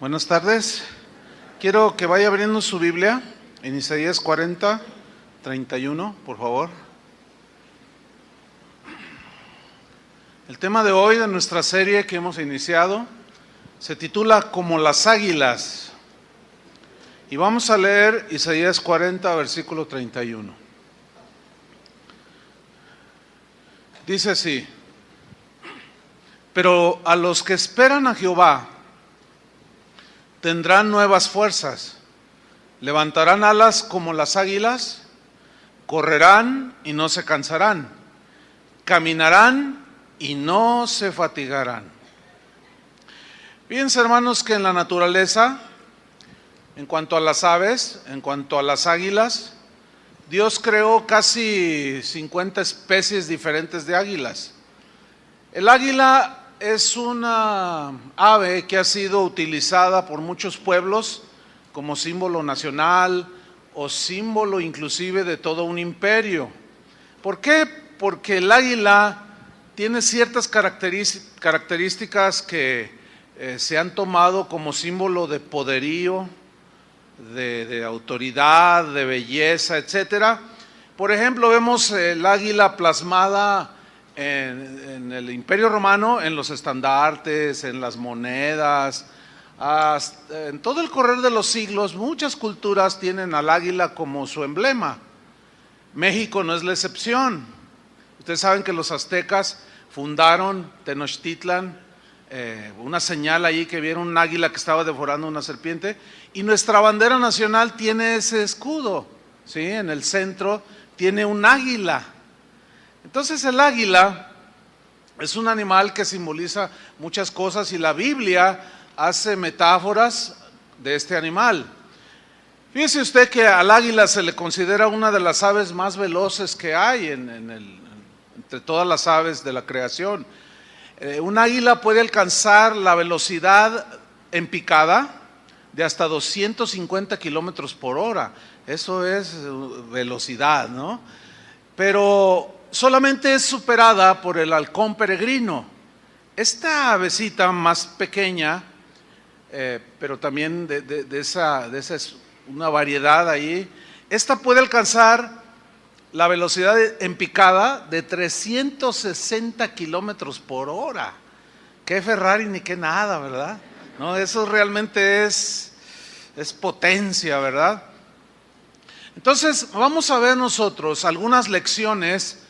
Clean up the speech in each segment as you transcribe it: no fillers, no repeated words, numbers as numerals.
Buenas tardes. Quiero que vaya abriendo su Biblia en Isaías 40, 31, por favor. El tema de hoy de nuestra serie que hemos iniciado se titula Como las águilas. Y vamos a leer Isaías 40, versículo 31. Dice así: pero a los que esperan a Jehová tendrán nuevas fuerzas, levantarán alas como las águilas, correrán y no se cansarán, caminarán y no se fatigarán. Fíjense, hermanos, que en la naturaleza, en cuanto a las aves, en cuanto a las águilas, Dios creó casi 50 especies diferentes de águilas. El águila es una ave que ha sido utilizada por muchos pueblos como símbolo nacional o símbolo inclusive de todo un imperio. ¿Por qué? Porque el águila tiene ciertas características que se han tomado como símbolo de poderío, de autoridad, de belleza, etcétera. Por ejemplo, vemos el águila plasmada en el Imperio Romano, en los estandartes, en las monedas, en todo el correr de los siglos. Muchas culturas tienen al águila como su emblema. México no es la excepción. Ustedes saben que los aztecas fundaron Tenochtitlan, una señal ahí que vieron un águila que estaba devorando una serpiente, y nuestra bandera nacional tiene ese escudo, ¿sí? En el centro tiene un águila. Entonces el águila es un animal que simboliza muchas cosas y la Biblia hace metáforas de este animal. Fíjese usted que al águila se le considera una de las aves más veloces que hay entre todas las aves de la creación. Un águila puede alcanzar la velocidad en picada de hasta 250 kilómetros por hora. Eso es velocidad, ¿no? Pero solamente es superada por el halcón peregrino. Esta avecita más pequeña, pero también de esa es una variedad ahí. Esta puede alcanzar la velocidad en picada de 360 kilómetros por hora. Qué Ferrari ni qué nada, ¿verdad? No, eso realmente es potencia, ¿verdad? Entonces, vamos a ver nosotros algunas lecciones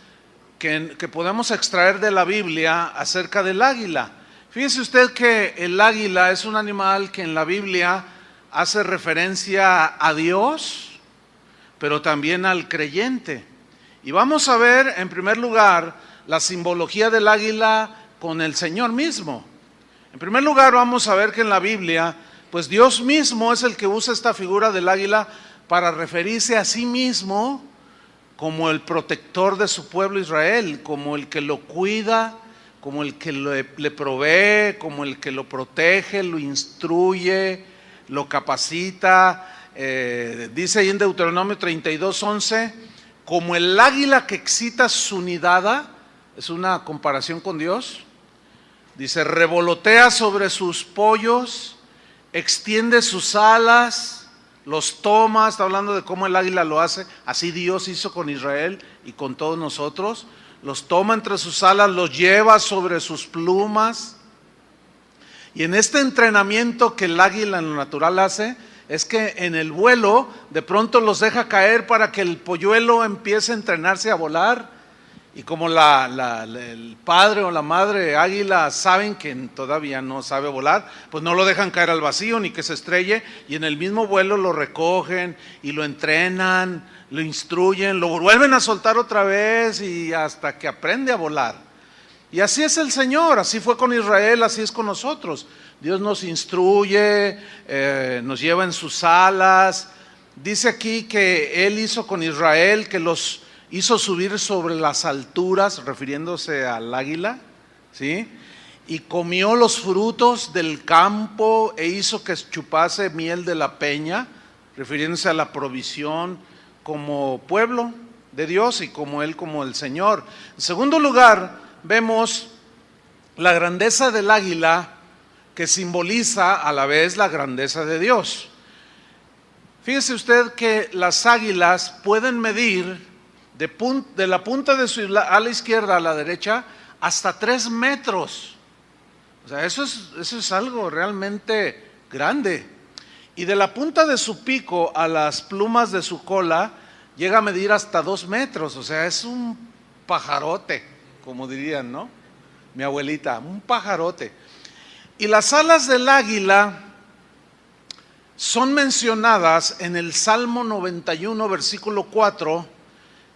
que podemos extraer de la Biblia acerca del águila. Fíjese usted que el águila es un animal que en la Biblia hace referencia a Dios, pero también al creyente. Y vamos a ver en primer lugar la simbología del águila con el Señor mismo. En primer lugar vamos a ver que en la Biblia, pues Dios mismo es el que usa esta figura del águila para referirse a sí mismo como el protector de su pueblo Israel, como el que lo cuida, como el que le provee, como el que lo protege, lo instruye, lo capacita. Dice ahí en Deuteronomio 32:11, como el águila que excita su nidada, es una comparación con Dios. Dice, revolotea sobre sus pollos, extiende sus alas, los toma. Está hablando de cómo el águila lo hace. Así Dios hizo con Israel y con todos nosotros. Los toma entre sus alas, los lleva sobre sus plumas. Y en este entrenamiento que el águila en lo natural hace, es que en el vuelo de pronto los deja caer para que el polluelo empiece a entrenarse a volar. Y como el padre o la madre águila saben que todavía no sabe volar, pues no lo dejan caer al vacío ni que se estrelle, y en el mismo vuelo lo recogen y lo entrenan, lo instruyen, lo vuelven a soltar otra vez y hasta que aprende a volar. Y así es el Señor, así fue con Israel, así es con nosotros. Dios nos instruye, nos lleva en sus alas. Dice aquí que Él hizo con Israel, que los hizo subir sobre las alturas, refiriéndose al águila, ¿sí? Y comió los frutos del campo e hizo que chupase miel de la peña, refiriéndose a la provisión como pueblo de Dios y como Él, como el Señor. En segundo lugar, vemos la grandeza del águila que simboliza a la vez la grandeza de Dios. Fíjese usted que las águilas pueden medir de la punta de su ala izquierda a la derecha hasta 3 metros. O sea, eso es algo realmente grande. Y de la punta de su pico a las plumas de su cola llega a medir hasta 2 metros. O sea, es un pajarote, como dirían, ¿no? Mi abuelita, un pajarote. Y las alas del águila son mencionadas en el Salmo 91, versículo 4,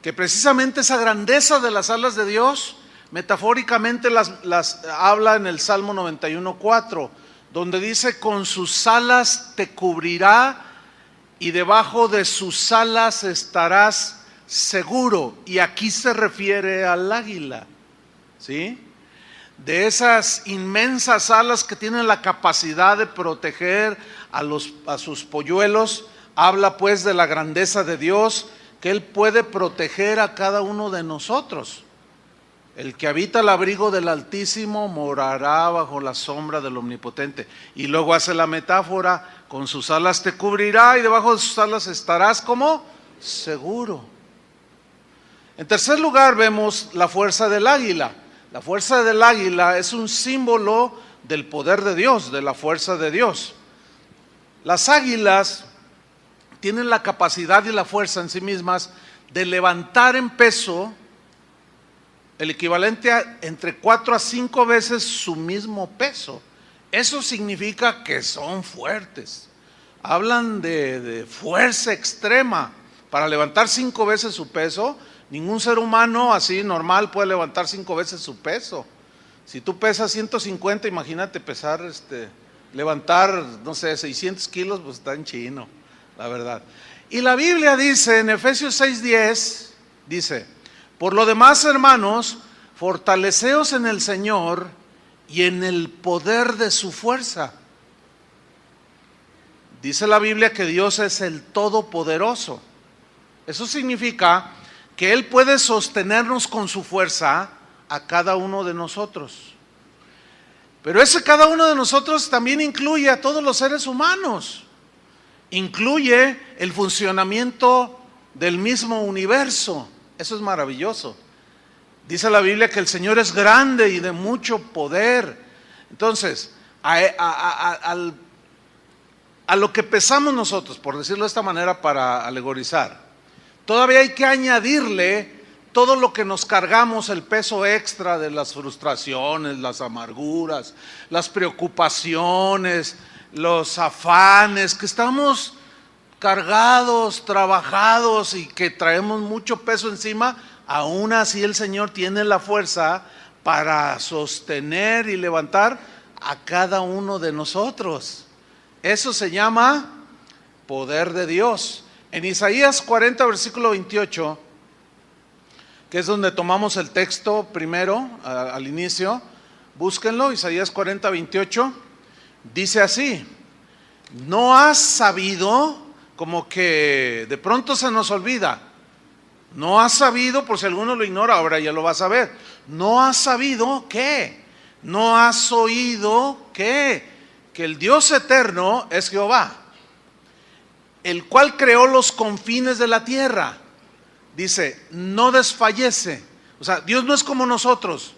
que precisamente esa grandeza de las alas de Dios, metafóricamente las habla en el Salmo 91, 4, donde dice: con sus alas te cubrirá y debajo de sus alas estarás seguro. Y aquí se refiere al águila, ¿sí? De esas inmensas alas que tienen la capacidad de proteger a sus polluelos. Habla pues de la grandeza de Dios, que Él puede proteger a cada uno de nosotros. El que habita el abrigo del Altísimo morará bajo la sombra del Omnipotente. Y luego hace la metáfora: con sus alas te cubrirá y debajo de sus alas estarás como seguro. En tercer lugar vemos la fuerza del águila. La fuerza del águila es un símbolo del poder de Dios, de la fuerza de Dios. Las águilas tienen la capacidad y la fuerza en sí mismas de levantar en peso el equivalente a entre 4 a 5 veces su mismo peso. Eso significa que son fuertes. Hablan de fuerza extrema. Para levantar 5 veces su peso, ningún ser humano así normal puede levantar 5 veces su peso. Si tú pesas 150, imagínate levantar, no sé, 600 kilos, pues está en chino, la verdad. Y la Biblia dice en Efesios 6:10, dice: por lo demás, hermanos, fortaleceos en el Señor y en el poder de su fuerza. Dice la Biblia que Dios es el Todopoderoso. Eso significa que Él puede sostenernos con su fuerza a cada uno de nosotros. Pero ese cada uno de nosotros también incluye a todos los seres humanos. Incluye el funcionamiento del mismo universo. Eso es maravilloso. Dice la Biblia que el Señor es grande y de mucho poder. Entonces, a lo que pesamos nosotros, por decirlo de esta manera para alegorizar, todavía hay que añadirle todo lo que nos cargamos, el peso extra de las frustraciones, las amarguras, las preocupaciones, los afanes, que estamos cargados, trabajados y que traemos mucho peso encima. Aún así el Señor tiene la fuerza para sostener y levantar a cada uno de nosotros. Eso se llama poder de Dios. En Isaías 40, versículo 28, que es donde tomamos el texto primero, al inicio, búsquenlo, Isaías 40, 28, dice así: no has sabido, como que de pronto se nos olvida, no has sabido, por si alguno lo ignora, ahora ya lo vas a ver, no has sabido ¿qué? No has oído ¿qué? Que el Dios eterno es Jehová, el cual creó los confines de la tierra. Dice, no desfallece. O sea, Dios no es como nosotros,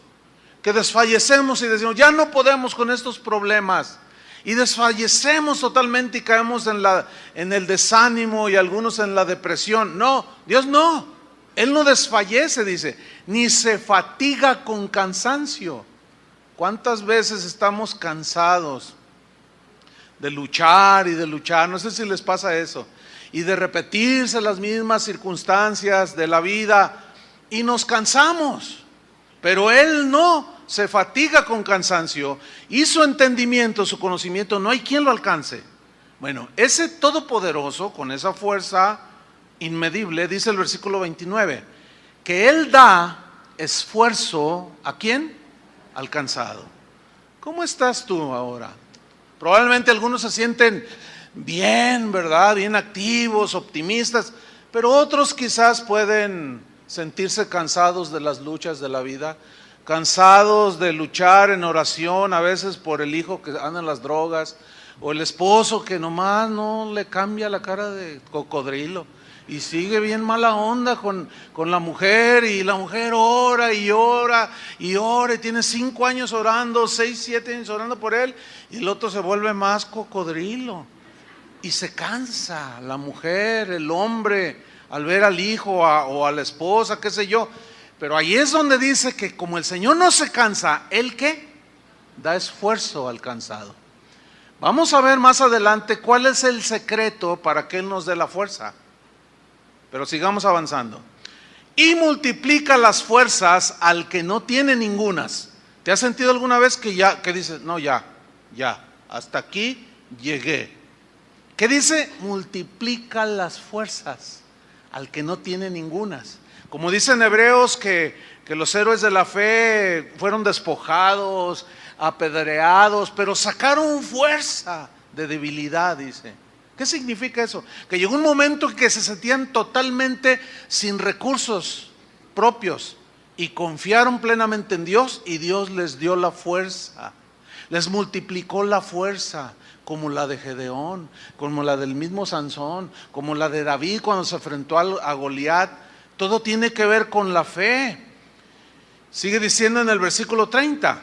que desfallecemos y decimos, ya no podemos con estos problemas. Y desfallecemos totalmente y caemos en el desánimo y algunos en la depresión. No, Dios no. Él no desfallece, dice, ni se fatiga con cansancio. ¿Cuántas veces estamos cansados de luchar y de luchar? No sé si les pasa eso. Y de repetirse las mismas circunstancias de la vida y nos cansamos. Pero Él no se fatiga con cansancio y su entendimiento, su conocimiento, no hay quien lo alcance. Bueno, ese todopoderoso con esa fuerza inmedible, dice el versículo 29, que Él da esfuerzo ¿a quién? Al cansado. ¿Cómo estás tú ahora? Probablemente algunos se sienten bien, ¿verdad? Bien activos, optimistas, pero otros quizás pueden sentirse cansados de las luchas de la vida. cansados de luchar en oración a veces por el hijo que anda en las drogas, o el esposo que nomás no le cambia la cara de cocodrilo y sigue bien mala onda con la mujer, y la mujer ora y ora y ora, y tiene 5 años orando, 6, 7 años orando por él, y el otro se vuelve más cocodrilo y se cansa la mujer, el hombre, al ver al hijo o a la esposa, qué sé yo. Pero ahí es donde dice que como el Señor no se cansa, ¿Él qué? Da esfuerzo al cansado. Vamos a ver más adelante cuál es el secreto para que Él nos dé la fuerza. Pero sigamos avanzando. Y multiplica las fuerzas al que no tiene ningunas. ¿Te has sentido alguna vez que dices, no, ya, hasta aquí llegué? ¿Qué dice? Multiplica las fuerzas al que no tiene ningunas. Como dicen Hebreos que los héroes de la fe fueron despojados, apedreados, pero sacaron fuerza de debilidad, dice. ¿Qué significa eso? Que llegó un momento en que se sentían totalmente sin recursos propios y confiaron plenamente en Dios, y Dios les dio la fuerza, les multiplicó la fuerza, como la de Gedeón, como la del mismo Sansón, como la de David cuando se enfrentó a Goliat. Todo tiene que ver con la fe. Sigue diciendo en el versículo 30,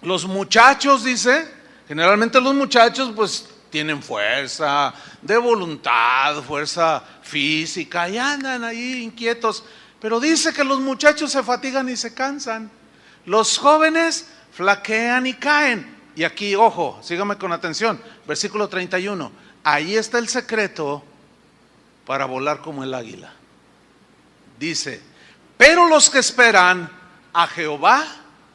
los muchachos, dice, generalmente los muchachos pues tienen fuerza de voluntad, fuerza física, y andan ahí inquietos, pero dice que los muchachos se fatigan y se cansan, los jóvenes flaquean y caen. Y aquí, ojo, sígame con atención, versículo 31, ahí está el secreto para volar como el águila. Dice, pero los que esperan a Jehová,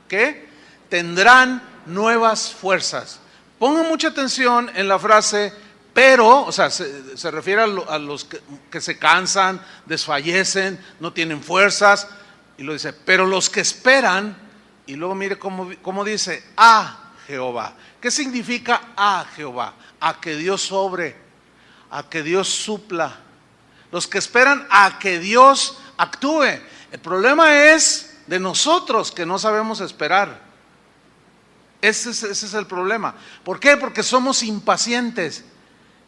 ¿qué? Tendrán nuevas fuerzas. Pongan mucha atención en la frase pero, o sea, se refiere a los que se cansan, desfallecen, no tienen fuerzas, y lo dice, pero los que esperan, y luego mire cómo dice, a Jehová. ¿Qué significa a Jehová? A que Dios obre, a que Dios supla. Los que esperan a que Dios actúe. El problema es de nosotros que no sabemos esperar. Ese es el problema. ¿Por qué? Porque somos impacientes.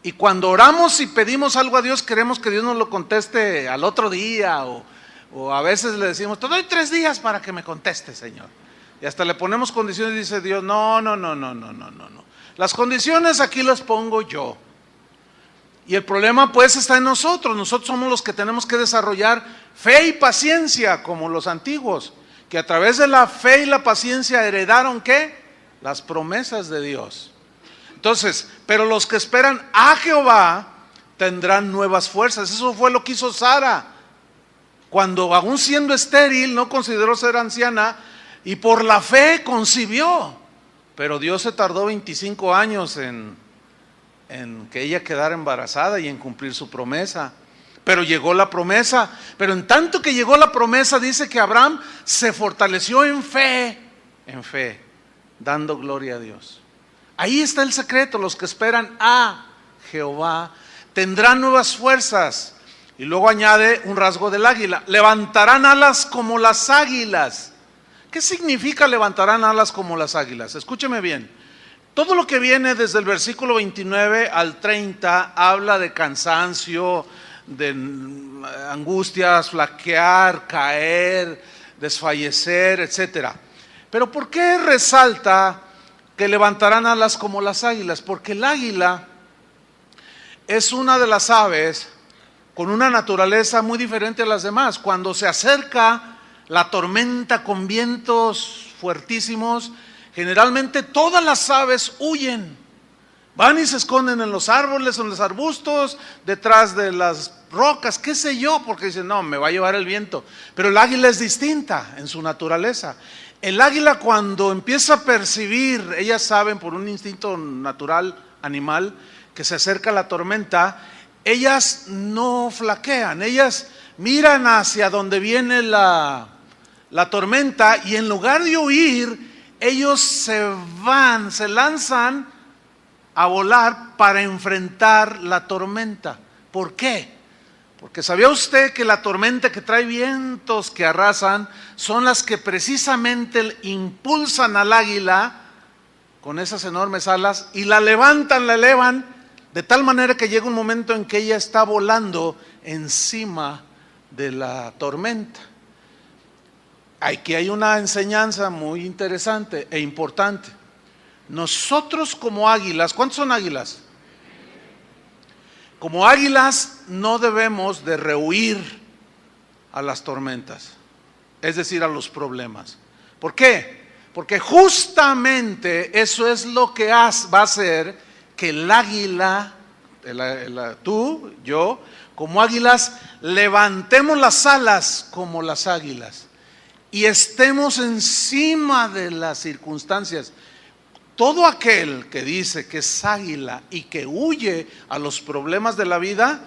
Y cuando oramos y pedimos algo a Dios, queremos que Dios nos lo conteste al otro día, o a veces le decimos, te doy 3 días para que me conteste, Señor. Y hasta le ponemos condiciones y dice Dios, no. Las condiciones aquí las pongo yo. Y el problema pues está en nosotros. Nosotros somos los que tenemos que desarrollar fe y paciencia como los antiguos, que a través de la fe y la paciencia heredaron ¿qué? Las promesas de Dios. Entonces, pero los que esperan a Jehová tendrán nuevas fuerzas. Eso fue lo que hizo Sara. Cuando aún siendo estéril, no consideró ser anciana, y por la fe concibió. Pero Dios se tardó 25 años en que ella quedara embarazada y en cumplir su promesa. Pero llegó la promesa. Pero en tanto que llegó la promesa, dice que Abraham se fortaleció en fe, dando gloria a Dios. Ahí está el secreto. Los que esperan a Jehová tendrán nuevas fuerzas. Y luego añade un rasgo del águila: levantarán alas como las águilas. ¿Qué significa levantarán alas como las águilas? Escúcheme bien. Todo lo que viene desde el versículo 29 al 30 habla de cansancio, de angustias, flaquear, caer, desfallecer, etc. Pero ¿por qué resalta que levantarán alas como las águilas? Porque el águila es una de las aves con una naturaleza muy diferente a las demás. Cuando se acerca la tormenta con vientos fuertísimos, generalmente todas las aves huyen, van y se esconden en los árboles, en los arbustos, detrás de las rocas, qué sé yo, porque dicen, no, me va a llevar el viento. Pero el águila es distinta en su naturaleza. El águila, cuando empieza a percibir, ellas saben por un instinto natural, animal, que se acerca la tormenta, ellas no flaquean, ellas miran hacia donde viene la tormenta, y en lugar de huir, ellos se lanzan a volar para enfrentar la tormenta. ¿Por qué? Porque ¿sabía usted que la tormenta que trae vientos que arrasan son las que precisamente impulsan al águila con esas enormes alas y la levantan, la elevan, de tal manera que llega un momento en que ella está volando encima de la tormenta? Aquí hay una enseñanza muy interesante e importante. Nosotros como águilas, ¿cuántos son águilas? Como águilas no debemos de rehuir a las tormentas, es decir, a los problemas. ¿Por qué? Porque justamente eso es lo que va a hacer que el águila, tú, yo, como águilas, levantemos las alas como las águilas y estemos encima de las circunstancias. Todo aquel que dice que es águila y que huye a los problemas de la vida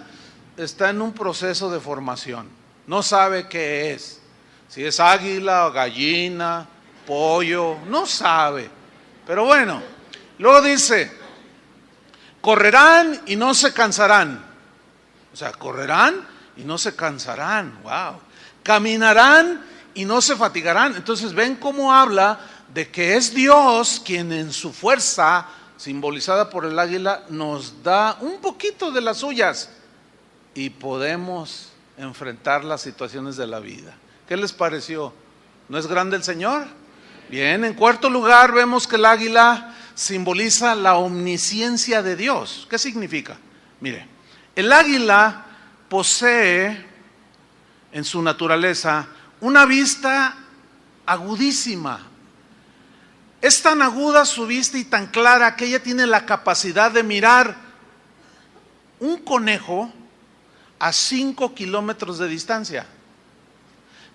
está en un proceso de formación. No sabe qué es. Si es águila o gallina, pollo, no sabe. Pero bueno, luego dice, correrán y no se cansarán. O sea, correrán y no se cansarán. Wow. Caminarán y no se fatigarán. Entonces ven cómo habla de que es Dios quien en su fuerza, simbolizada por el águila, nos da un poquito de las suyas y podemos enfrentar las situaciones de la vida. ¿Qué les pareció? ¿No es grande el Señor? Bien, en cuarto lugar vemos que el águila simboliza la omnisciencia de Dios. ¿Qué significa? Mire, el águila posee en su naturaleza una vista agudísima. Es tan aguda su vista y tan clara que ella tiene la capacidad de mirar un conejo a 5 kilómetros de distancia.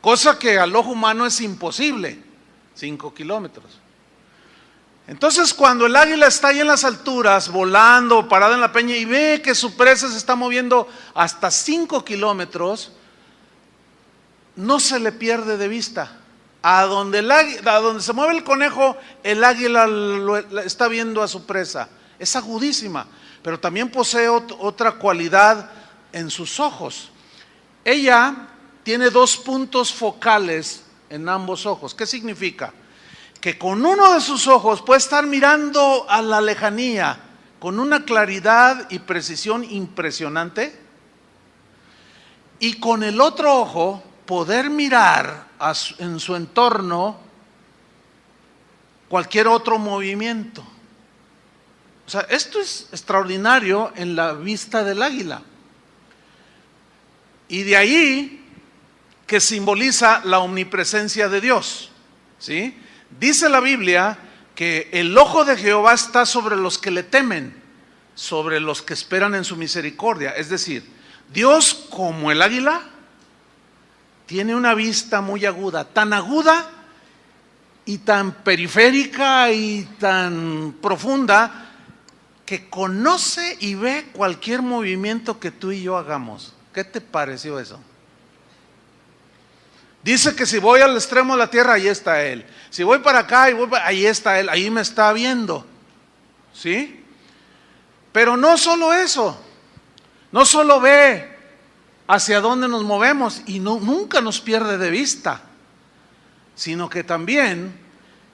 Cosa que al ojo humano es imposible, 5 kilómetros. Entonces cuando el águila está ahí en las alturas, volando, parada en la peña y ve que su presa se está moviendo hasta 5 kilómetros, no se le pierde de vista. A donde se mueve el conejo, el águila está viendo a su presa. Es agudísima, pero también posee otra cualidad en sus ojos. Ella tiene 2 puntos focales en ambos ojos. ¿Qué significa? Que con uno de sus ojos puede estar mirando a la lejanía con una claridad y precisión impresionante, y con el otro ojo poder mirar en su entorno cualquier otro movimiento. O sea, esto es extraordinario en la vista del águila. Y de ahí que simboliza la omnipresencia de Dios, ¿sí? Dice la Biblia que el ojo de Jehová está sobre los que le temen, sobre los que esperan en su misericordia. Es decir, Dios, como el águila, tiene una vista muy aguda y tan periférica y tan profunda, que conoce y ve cualquier movimiento que tú y yo hagamos. ¿Qué te pareció eso? Dice que si voy al extremo de la tierra, ahí está Él. Si voy para acá, ahí está Él, ahí me está viendo. ¿Sí? Pero no solo eso, no solo ve hacia dónde nos movemos y nunca nos pierde de vista, sino que también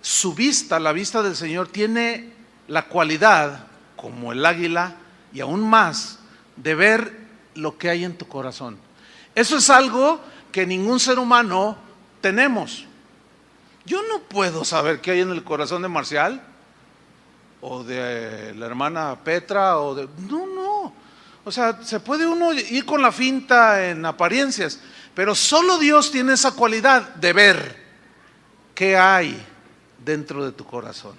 su vista, la vista del Señor, tiene la cualidad, como el águila y aún más, de ver lo que hay en tu corazón. Eso es algo que ningún ser humano tenemos. Yo no puedo saber qué hay en el corazón de Marcial o de la hermana Petra no. O sea, se puede uno ir con la finta en apariencias, pero solo Dios tiene esa cualidad de ver qué hay dentro de tu corazón.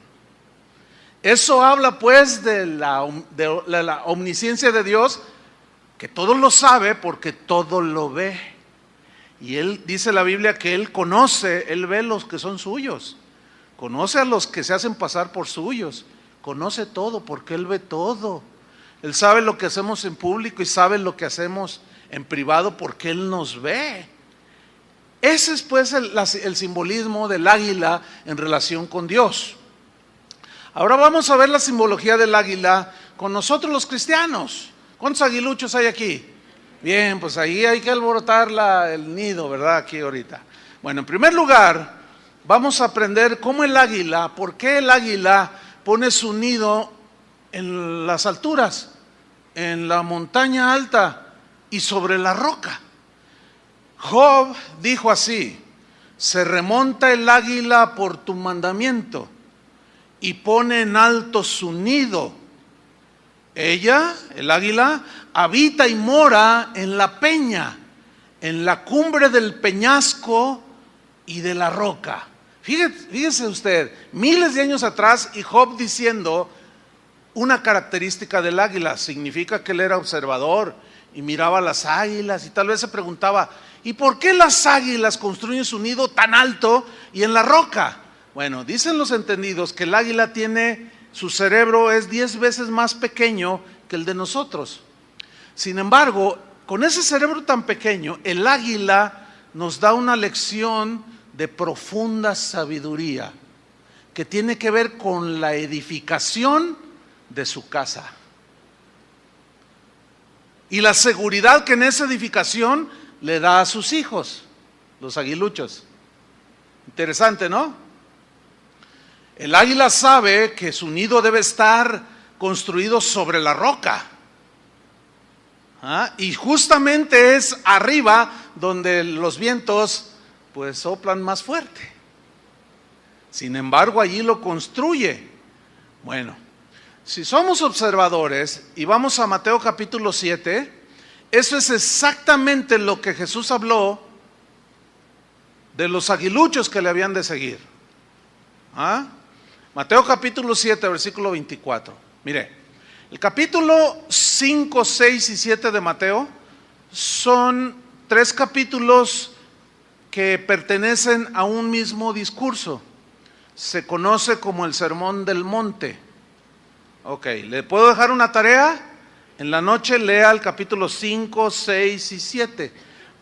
Eso habla pues de la omnisciencia de Dios, que todo lo sabe porque todo lo ve. Y Él, dice la Biblia, que Él conoce, Él ve los que son suyos, conoce a los que se hacen pasar por suyos, conoce todo porque Él ve todo. Él sabe lo que hacemos en público y sabe lo que hacemos en privado porque Él nos ve. Ese es pues el simbolismo del águila en relación con Dios. Ahora vamos a ver la simbología del águila con nosotros los cristianos. ¿Cuántos aguiluchos hay aquí? Bien, pues ahí hay que alborotar el nido, ¿verdad? Aquí ahorita. Bueno, en primer lugar, vamos a aprender cómo el águila, por qué el águila pone su nido en las alturas, en la montaña alta y sobre la roca. Job dijo así: se remonta el águila por tu mandamiento y pone en alto su nido. Ella, el águila, habita y mora en la peña, en la cumbre del peñasco y de la roca. Fíjese usted, miles de años atrás, y Job diciendo una característica del águila. Significa que él era observador y miraba las águilas y tal vez se preguntaba: ¿y por qué las águilas construyen su nido tan alto y en la roca? Bueno, dicen los entendidos que el águila su cerebro es 10 veces más pequeño que el de nosotros. Sin embargo, con ese cerebro tan pequeño, el águila nos da una lección de profunda sabiduría que tiene que ver con la edificación de su casa y la seguridad que en esa edificación le da a sus hijos, los aguiluchos. Interesante, ¿no? El águila sabe que su nido debe estar construido sobre la roca. Y justamente es arriba donde los vientos pues soplan más fuerte. Sin embargo, allí lo construye. Bueno, si somos observadores y vamos a Mateo capítulo 7, eso es exactamente lo que Jesús habló de los aguiluchos que le habían de seguir. Mateo capítulo 7, versículo 24. Mire, el capítulo 5, 6 y 7 de Mateo son 3 capítulos que pertenecen a un mismo discurso. Se conoce como el Sermón del Monte. Ok, ¿le puedo dejar una tarea? En la noche lea el capítulo 5, 6 y 7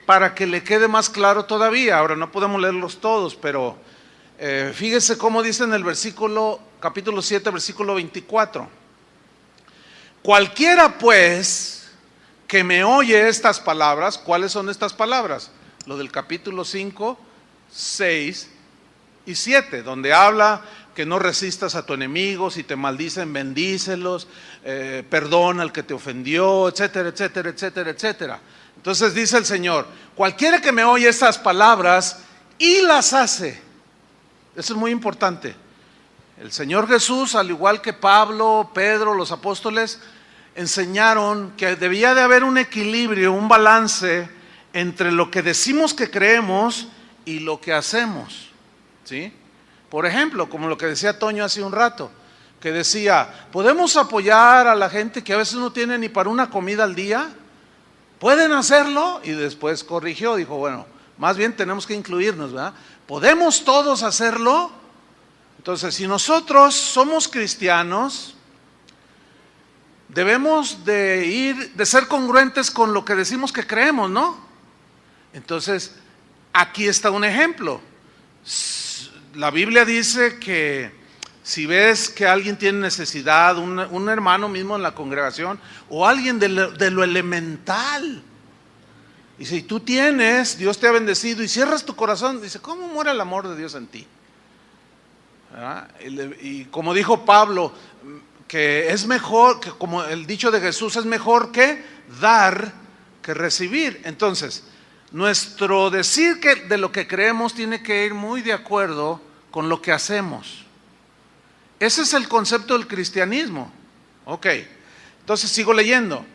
para que le quede más claro todavía. Ahora no podemos leerlos todos, pero fíjese cómo dice en el capítulo 7, versículo 24. Cualquiera pues que me oye estas palabras. ¿Cuáles son estas palabras? Lo del capítulo 5, 6 y 7, donde habla que no resistas a tu enemigo, si te maldicen, bendícelos, perdona al que te ofendió, etcétera, etcétera, etcétera, etcétera. Entonces dice el Señor: cualquiera que me oye estas palabras y las hace. Eso es muy importante. El Señor Jesús, al igual que Pablo, Pedro, los apóstoles, enseñaron que debía de haber un equilibrio, un balance entre lo que decimos que creemos y lo que hacemos, ¿sí? Por ejemplo, como lo que decía Toño hace un rato, que decía: ¿podemos apoyar a la gente que a veces no tiene ni para una comida al día? ¿Pueden hacerlo? Y después corrigió, dijo: bueno, más bien tenemos que incluirnos, ¿verdad? ¿Podemos todos hacerlo? Entonces, si nosotros somos cristianos, debemos de ser congruentes con lo que decimos que creemos, ¿no? Entonces, aquí está un ejemplo. La Biblia dice que si ves que alguien tiene necesidad, un hermano mismo en la congregación, o alguien de lo elemental, y si tú tienes, Dios te ha bendecido y cierras tu corazón, dice: ¿cómo muere el amor de Dios en ti? Y como dijo Pablo, que es mejor, que como el dicho de Jesús, es mejor que dar que recibir. Entonces, nuestro decir que de lo que creemos tiene que ir muy de acuerdo con lo que hacemos. Ese es el concepto del cristianismo. Ok, entonces sigo leyendo.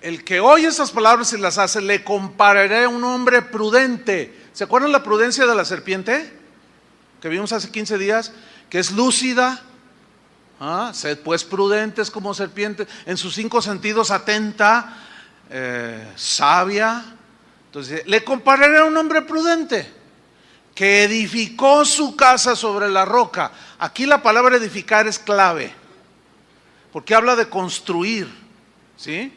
El que oye esas palabras y las hace, le compararé a un hombre prudente. ¿Se acuerdan la prudencia de la serpiente? Que vimos hace 15 días, que es lúcida. Sed pues prudentes como serpiente, en sus 5 sentidos atenta, sabia. Entonces, le compararé a un hombre prudente que edificó su casa sobre la roca. Aquí la palabra edificar es clave, porque habla de construir, ¿sí?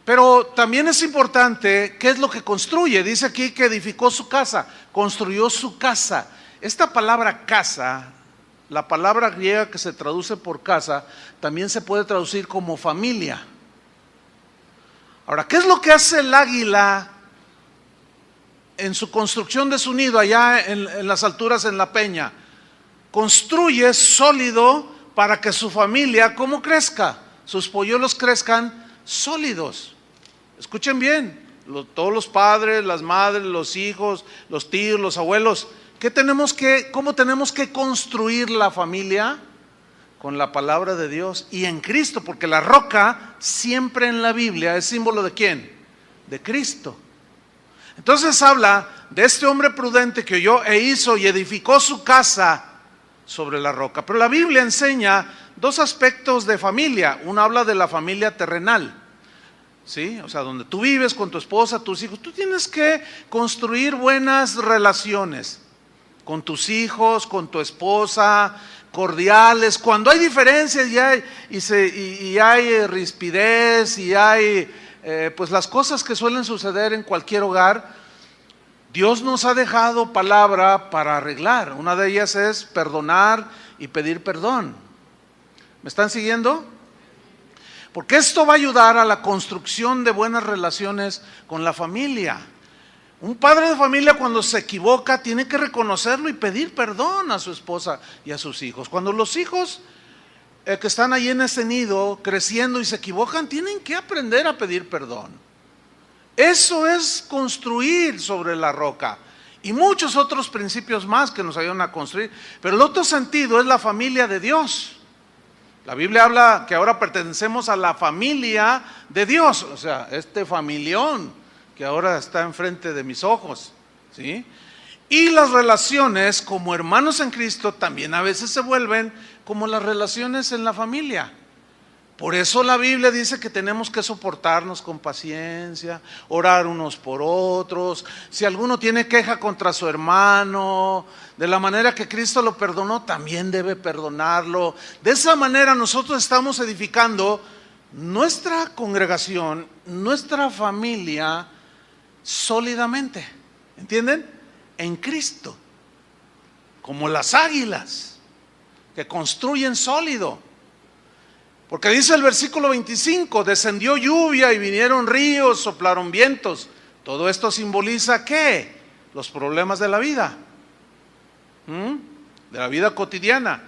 Pero también es importante qué es lo que construye. Dice aquí que edificó su casa, construyó su casa. Esta palabra casa, la palabra griega que se traduce por casa, también se puede traducir como familia. Ahora, ¿qué es lo que hace el águila en su construcción de su nido allá en las alturas, en la peña? Construye sólido para que su familia, ¿cómo crezca? Sus polluelos crezcan sólidos. Escuchen bien, todos los padres, las madres, los hijos, los tíos, los abuelos, ¿cómo tenemos que construir la familia? Con la palabra de Dios y en Cristo, porque la roca siempre en la Biblia es símbolo ¿de quién? De Cristo. Entonces habla de este hombre prudente que oyó e hizo y edificó su casa sobre la roca. Pero la Biblia enseña dos aspectos de familia. Uno habla de la familia terrenal, ¿sí? O sea, donde tú vives con tu esposa, tus hijos. Tú tienes que construir buenas relaciones con tus hijos, con tu esposa, cordiales. Cuando hay diferencias y hay rispidez y hay pues las cosas que suelen suceder en cualquier hogar, Dios nos ha dejado palabra para arreglar. Una de ellas es perdonar y pedir perdón. ¿Me están siguiendo? Porque esto va a ayudar a la construcción de buenas relaciones con la familia. Un padre de familia cuando se equivoca tiene que reconocerlo y pedir perdón a su esposa y a sus hijos. Cuando los hijos que están ahí en ese nido creciendo y se equivocan, tienen que aprender a pedir perdón. Eso es construir sobre la roca y muchos otros principios más que nos ayudan a construir. Pero el otro sentido es la familia de Dios. La Biblia habla que ahora pertenecemos a la familia de Dios, o sea, este familión que ahora está enfrente de mis ojos, ¿sí? Y las relaciones como hermanos en Cristo también a veces se vuelven como las relaciones en la familia. Por eso la Biblia dice que tenemos que soportarnos con paciencia, orar unos por otros. Si alguno tiene queja contra su hermano, de la manera que Cristo lo perdonó, también debe perdonarlo. De esa manera nosotros estamos edificando nuestra congregación, nuestra familia, sólidamente, ¿entienden? En Cristo, como las águilas que construyen sólido, porque dice el versículo 25, descendió lluvia y vinieron ríos, soplaron vientos. Todo esto simboliza ¿qué? Los problemas de la vida, de la vida cotidiana.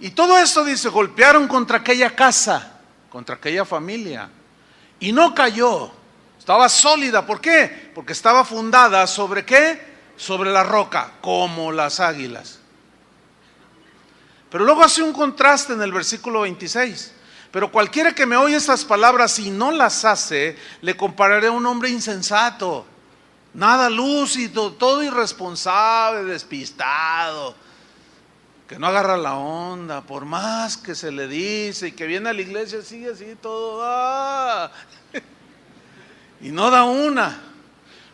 Y todo esto dice, golpearon contra aquella casa, contra aquella familia, y no cayó. Estaba sólida, ¿por qué? Porque estaba fundada ¿sobre qué? Sobre la roca, como las águilas. Pero luego hace un contraste en el versículo 26. Pero cualquiera que me oye estas palabras y no las hace, le compararé a un hombre insensato, nada lúcido, todo irresponsable, despistado, que no agarra la onda, por más que se le dice y que viene a la iglesia, sigue así todo, y no da una.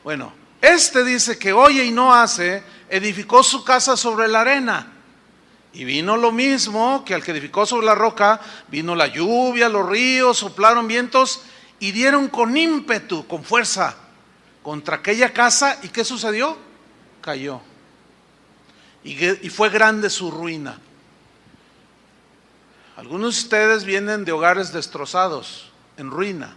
Bueno, este dice que oye y no hace, edificó su casa sobre la arena. Y vino lo mismo que al que edificó sobre la roca, vino la lluvia, los ríos, soplaron vientos y dieron con ímpetu, con fuerza, contra aquella casa. ¿Y qué sucedió? Cayó. Y fue grande su ruina. Algunos de ustedes vienen de hogares destrozados, en ruina.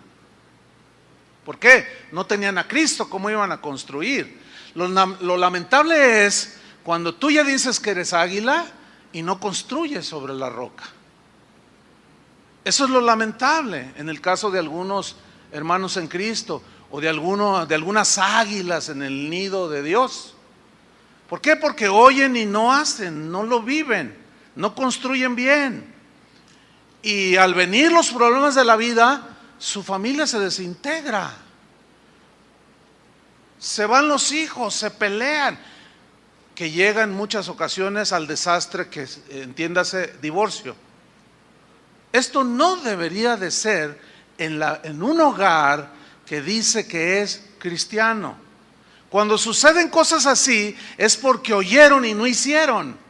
¿Por qué? No tenían a Cristo, ¿cómo iban a construir? Lo lamentable es cuando tú ya dices que eres águila y no construyes sobre la roca. Eso es lo lamentable en el caso de algunos hermanos en Cristo o de algunas águilas en el nido de Dios. ¿Por qué? Porque oyen y no hacen, no lo viven, no construyen bien. Y al venir los problemas de la vida, su familia se desintegra. Se van los hijos, se pelean, que llega en muchas ocasiones al desastre que entiéndase divorcio. Esto no debería de ser en un hogar que dice que es cristiano. Cuando suceden cosas así es porque oyeron y no hicieron.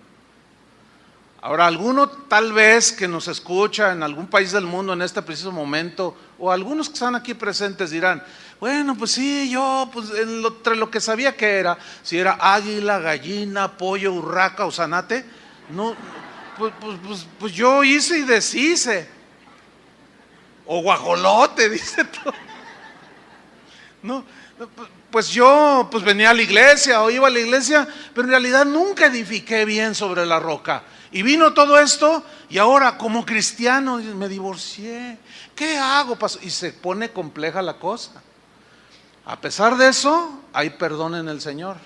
Ahora, alguno tal vez que nos escucha en algún país del mundo en este preciso momento, o algunos que están aquí presentes dirán, bueno, pues sí, yo pues entre lo que sabía que era, si era águila, gallina, pollo, urraca o zanate, no, pues yo hice y deshice, o guajolote, dice todo. No, pues yo venía a la iglesia o iba a la iglesia, pero en realidad nunca edifiqué bien sobre la roca. Y vino todo esto y ahora como cristiano me divorcié. ¿Qué hago, pastor? Y se pone compleja la cosa. A pesar de eso, hay perdón en el Señor.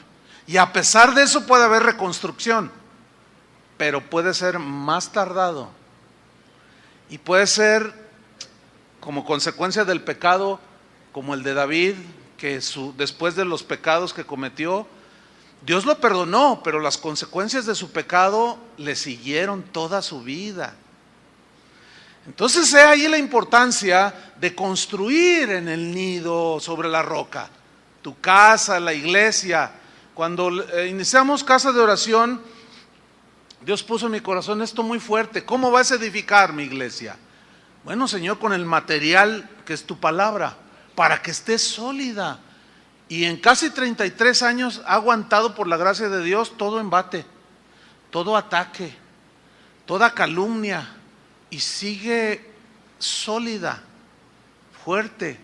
Y a pesar de eso puede haber reconstrucción, pero puede ser más tardado. Y puede ser como consecuencia del pecado, como el de David, que después de los pecados que cometió, Dios lo perdonó, pero las consecuencias de su pecado le siguieron toda su vida. Entonces he ahí la importancia de construir en el nido sobre la roca, tu casa, la iglesia. Cuando iniciamos casa de oración, Dios puso en mi corazón esto muy fuerte. ¿Cómo vas a edificar mi iglesia? Bueno, Señor, con el material que es tu palabra, para que esté sólida. Y en casi 33 años ha aguantado por la gracia de Dios todo embate, todo ataque, toda calumnia, y sigue sólida, fuerte.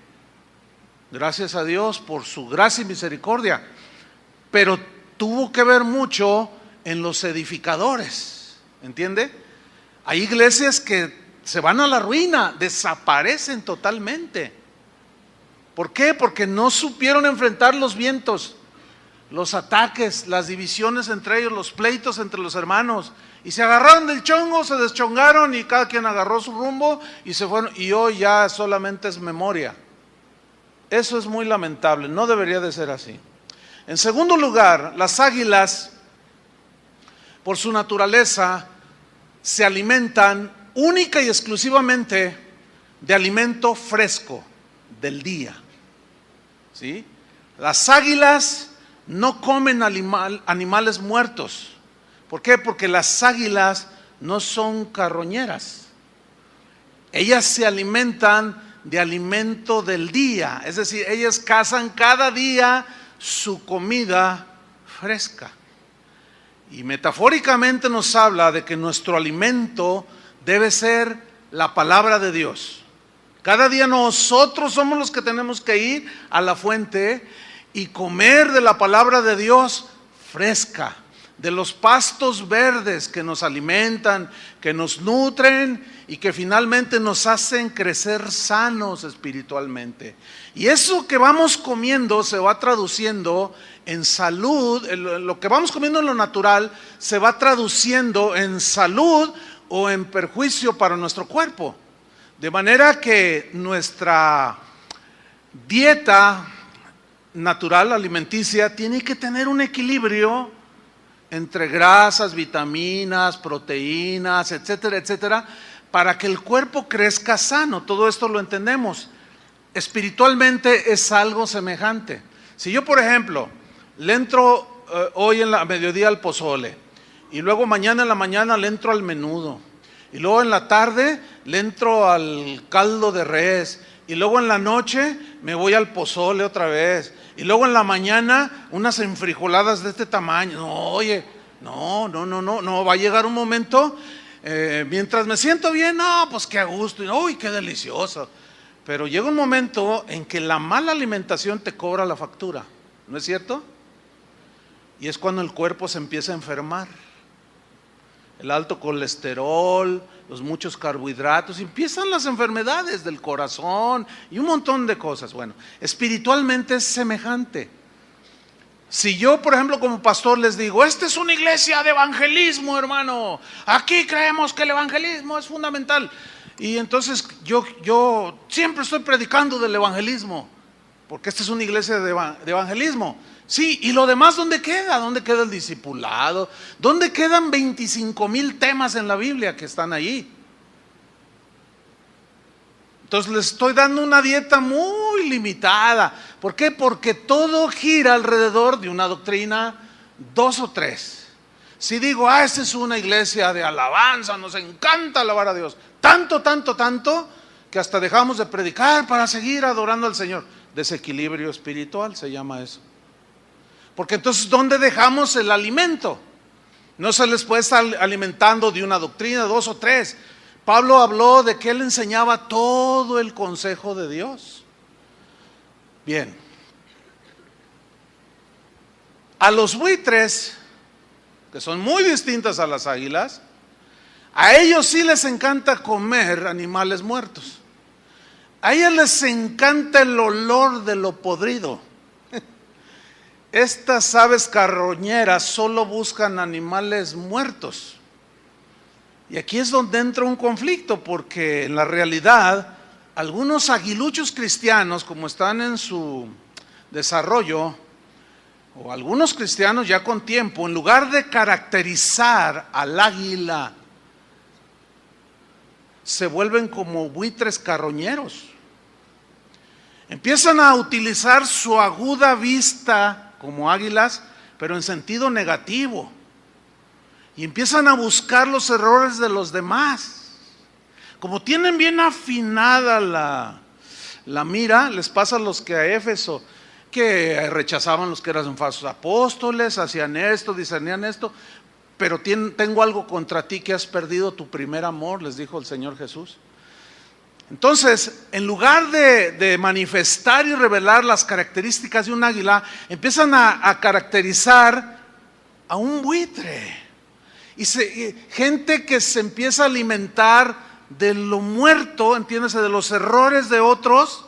Gracias a Dios por su gracia y misericordia. Pero tuvo que ver mucho en los edificadores, ¿entiende? Hay iglesias que se van a la ruina, desaparecen totalmente. ¿Por qué? Porque no supieron enfrentar los vientos, los ataques, las divisiones entre ellos, los pleitos entre los hermanos, y se agarraron del chongo, se deschongaron y cada quien agarró su rumbo y se fueron, y hoy ya solamente es memoria. Eso es muy lamentable, no debería de ser así. En segundo lugar, las águilas, por su naturaleza, se alimentan única y exclusivamente de alimento fresco del día. ¿Sí? Las águilas no comen animales muertos. ¿Por qué? Porque las águilas no son carroñeras. Ellas se alimentan de alimento del día, es decir, ellas cazan cada día su comida fresca. Y metafóricamente nos habla de que nuestro alimento debe ser la palabra de Dios. Cada día nosotros somos los que tenemos que ir a la fuente y comer de la palabra de Dios fresca, de los pastos verdes que nos alimentan, que nos nutren y que finalmente nos hacen crecer sanos espiritualmente. Y eso que vamos comiendo se va traduciendo en salud, lo que vamos comiendo en lo natural se va traduciendo en salud o en perjuicio para nuestro cuerpo. De manera que nuestra dieta natural, alimenticia, tiene que tener un equilibrio entre grasas, vitaminas, proteínas, etcétera, etcétera, para que el cuerpo crezca sano. Todo esto lo entendemos. Espiritualmente es algo semejante. Si yo, por ejemplo, le entro hoy en la mediodía al pozole, y luego mañana en la mañana le entro al menudo, y luego en la tarde le entro al caldo de res, y luego en la noche me voy al pozole otra vez, y luego en la mañana unas enfrijoladas de este tamaño. No, oye, no, va a llegar un momento, mientras me siento bien, no, pues qué a gusto, y uy, qué delicioso. Pero llega un momento en que la mala alimentación te cobra la factura, ¿no es cierto? Y es cuando el cuerpo se empieza a enfermar. El alto colesterol, los muchos carbohidratos, empiezan las enfermedades del corazón y un montón de cosas. Bueno, espiritualmente es semejante. Si yo, por ejemplo, como pastor les digo, esta es una iglesia de evangelismo, hermano, aquí creemos que el evangelismo es fundamental, y entonces yo siempre estoy predicando del evangelismo, porque esta es una iglesia de evangelismo. Sí, y lo demás, ¿dónde queda? ¿Dónde queda el discipulado? ¿Dónde quedan 25,000 temas en la Biblia que están ahí? Entonces les estoy dando una dieta muy limitada. ¿Por qué? Porque todo gira alrededor de una doctrina, 2 o 3. Si digo, esta es una iglesia de alabanza, nos encanta alabar a Dios, tanto, que hasta dejamos de predicar para seguir adorando al Señor. Desequilibrio espiritual se llama eso. Porque entonces, ¿dónde dejamos el alimento? No se les puede estar alimentando de una doctrina, 2 o 3. Pablo habló de que él enseñaba todo el consejo de Dios. Bien, A los buitres, que son muy distintas a las águilas, a ellos sí les encanta comer animales muertos. A ellas les encanta el olor de lo podrido. Estas aves carroñeras solo buscan animales muertos. Y aquí es donde entra un conflicto, porque en la realidad algunos aguiluchos cristianos, como están en su desarrollo, o algunos cristianos ya con tiempo, en lugar de caracterizar al águila, se vuelven como buitres carroñeros. Empiezan a utilizar su aguda vista como águilas, pero en sentido negativo. Y empiezan a buscar los errores de los demás. Como tienen bien afinada la mira, les pasa a los que a Éfeso, que rechazaban los que eran falsos apóstoles, hacían esto, discernían esto, pero tengo algo contra ti, que has perdido tu primer amor, les dijo el Señor Jesús. Entonces, en lugar de manifestar y revelar las características de un águila, empiezan a caracterizar a un buitre. Y gente que se empieza a alimentar de lo muerto, entiéndase, de los errores de otros,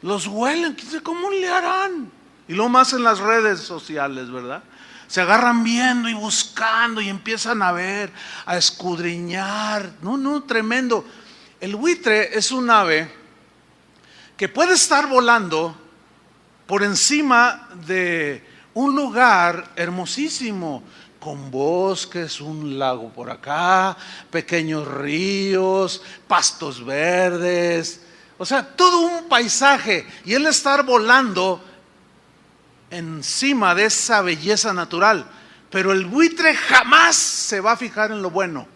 los huelen. ¿Cómo le harán? Y lo más en las redes sociales, ¿verdad? Se agarran viendo y buscando y empiezan a ver, a escudriñar. No, tremendo. El buitre es un ave que puede estar volando por encima de un lugar hermosísimo, con bosques, un lago por acá, pequeños ríos, pastos verdes, o sea, todo un paisaje, y él estar volando encima de esa belleza natural. Pero el buitre jamás se va a fijar en lo bueno.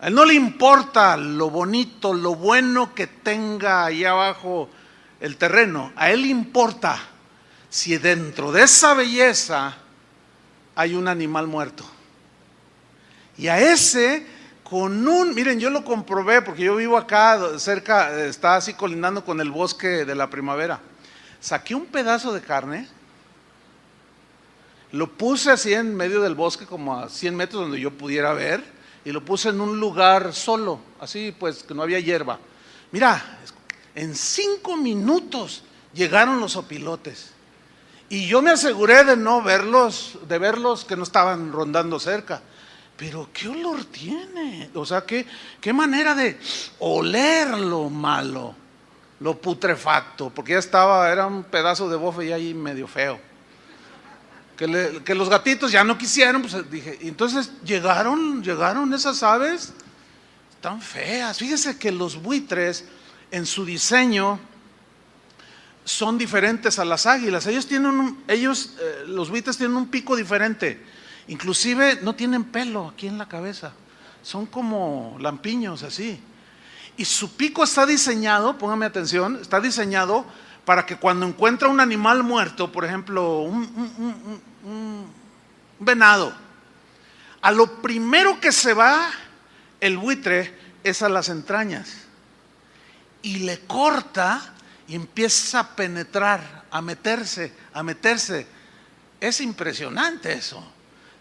A él no le importa lo bonito, lo bueno que tenga ahí abajo el terreno. A él le importa si dentro de esa belleza hay un animal muerto. Y a ese, miren, yo lo comprobé porque yo vivo acá cerca, está así colindando con el bosque de la primavera. Saqué un pedazo de carne, lo puse así en medio del bosque, como a 100 metros donde yo pudiera ver, y lo puse en un lugar solo, así pues que no había hierba. Mira, en 5 minutos llegaron los opilotes. Y yo me aseguré de no verlos, de verlos que no estaban rondando cerca. Pero qué olor tiene, o sea, qué manera de oler lo malo, lo putrefacto, porque ya era un pedazo de bofe y ahí medio feo. Que los gatitos ya no quisieron, pues dije, entonces llegaron esas aves tan feas. Fíjese que los buitres en su diseño son diferentes a las águilas. Los buitres tienen un pico diferente. Inclusive no tienen pelo aquí en la cabeza. Son como lampiños así. Y su pico está diseñado, póngame atención, está diseñado para que cuando encuentra un animal muerto, por ejemplo, un venado, a lo primero que se va el buitre es a las entrañas. Y le corta y empieza a penetrar, a meterse. Es impresionante eso.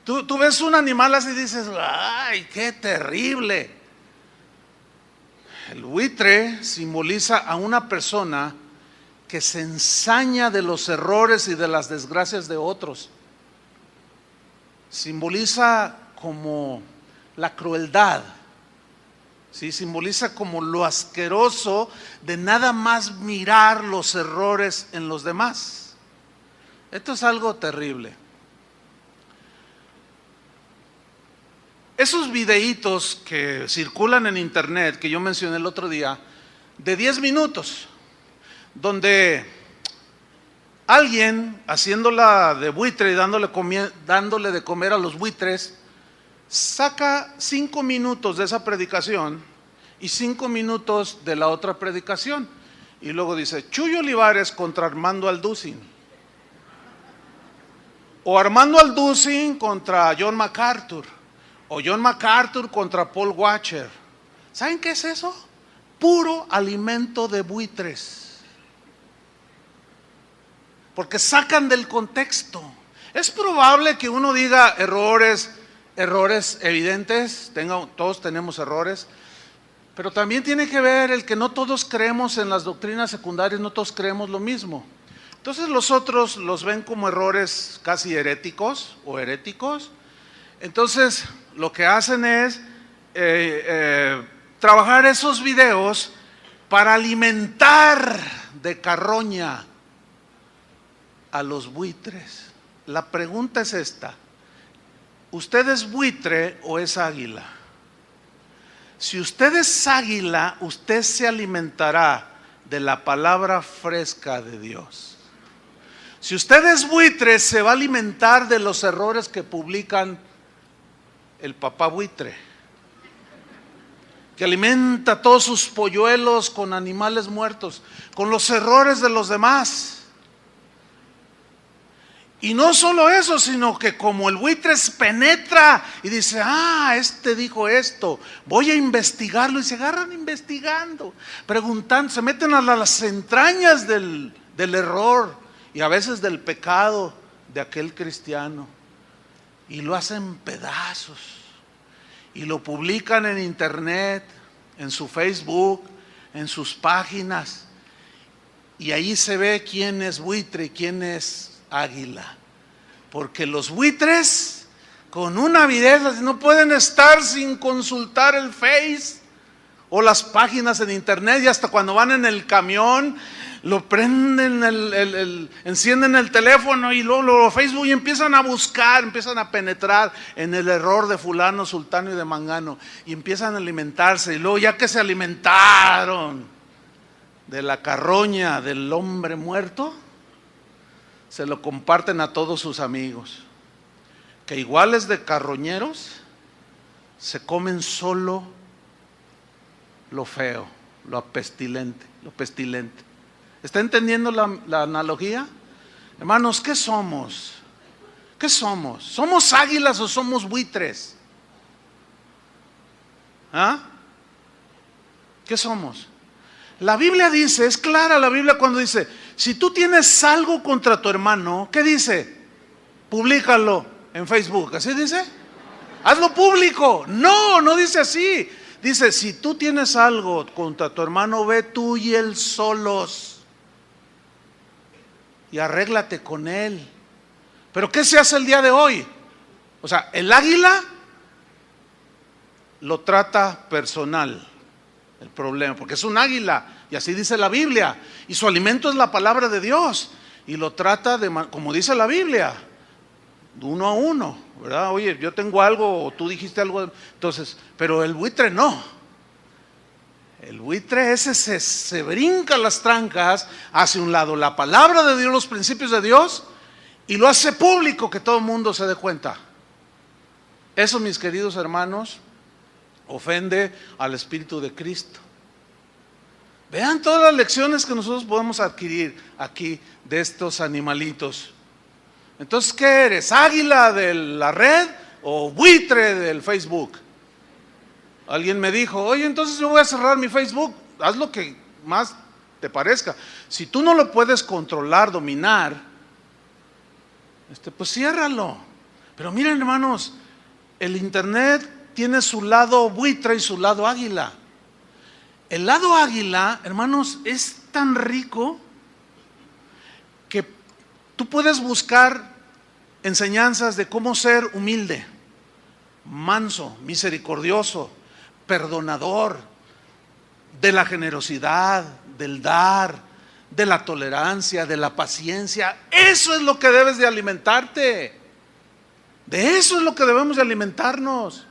Tú ves un animal así y dices, ¡ay, qué terrible! El buitre simboliza a una persona que se ensaña de los errores y de las desgracias de otros. Simboliza como la crueldad. ¿Sí? Simboliza como lo asqueroso de nada más mirar los errores en los demás. Esto es algo terrible. Esos videitos que circulan en internet, que yo mencioné el otro día, de 10 minutos, donde alguien haciéndola de buitre y dándole de comer a los buitres, saca 5 minutos de esa predicación y 5 minutos de la otra predicación. Y luego dice, Chuy Olivares contra Armando Alducin. O Armando Alducin contra John MacArthur. O John MacArthur contra Paul Washer. ¿Saben qué es eso? Puro alimento de buitres. porque sacan del contexto. Es probable que uno diga errores evidentes, todos tenemos errores, pero también tiene que ver el que no todos creemos en las doctrinas secundarias, no todos creemos lo mismo. Entonces los otros los ven como errores casi heréticos o heréticos. Entonces lo que hacen es trabajar esos videos para alimentar de carroña a los buitres. La pregunta es esta: ¿usted es buitre o es águila? Si usted es águila, usted se alimentará de la palabra fresca de Dios. Si usted es buitre, se va a alimentar de los errores que publican el papá buitre, que alimenta todos sus polluelos con animales muertos, con los errores de los demás. Y no solo eso, sino que como el buitre penetra y dice, este dijo esto, voy a investigarlo, y se agarran investigando, preguntando, se meten a las entrañas del error y a veces del pecado de aquel cristiano, y lo hacen pedazos y lo publican en internet, en su Facebook, en sus páginas, y ahí se ve quién es buitre y quién es águila, porque los buitres con una avidez no pueden estar sin consultar el Face o las páginas en internet, y hasta cuando van en el camión lo prenden, encienden el teléfono y luego Facebook, y empiezan a buscar, empiezan a penetrar en el error de fulano, sultano y de mangano, y empiezan a alimentarse, y luego ya que se alimentaron de la carroña del hombre muerto, se lo comparten a todos sus amigos, que iguales de carroñeros se comen solo lo feo, lo pestilente. ¿Está entendiendo la analogía? Hermanos, ¿qué somos? ¿Qué somos? ¿Somos águilas o somos buitres? ¿Qué somos? La Biblia dice, es clara la Biblia cuando dice, si tú tienes algo contra tu hermano, ¿qué dice? Públicalo en Facebook, ¿así dice? Hazlo público. No dice así. Dice, si tú tienes algo contra tu hermano, ve tú y él solos y arréglate con él. Pero ¿qué se hace el día de hoy? O sea, el águila lo trata personal el problema, porque es un águila, y así dice la Biblia, y su alimento es la palabra de Dios, y lo trata como dice la Biblia, de uno a uno, ¿verdad? Oye, yo tengo algo, o tú dijiste algo, entonces, pero el buitre no. El buitre ese se brinca las trancas, hace un lado la palabra de Dios, los principios de Dios, y lo hace público, que todo el mundo se dé cuenta. Eso, mis queridos hermanos, ofende al Espíritu de Cristo. Vean todas las lecciones que nosotros podemos adquirir aquí de estos animalitos. Entonces, ¿qué eres? ¿Águila de la red o buitre del Facebook? Alguien me dijo, oye, entonces yo voy a cerrar mi Facebook. Haz lo que más te parezca. Si tú no lo puedes controlar, dominar, pues ciérralo. Pero miren, hermanos, el internet tiene su lado buitre y su lado águila. El lado águila, hermanos, es tan rico que tú puedes buscar enseñanzas de cómo ser humilde, manso, misericordioso, perdonador, de la generosidad, del dar, de la tolerancia, de la paciencia. Eso es lo que debes de alimentarte. De eso es lo que debemos de alimentarnos.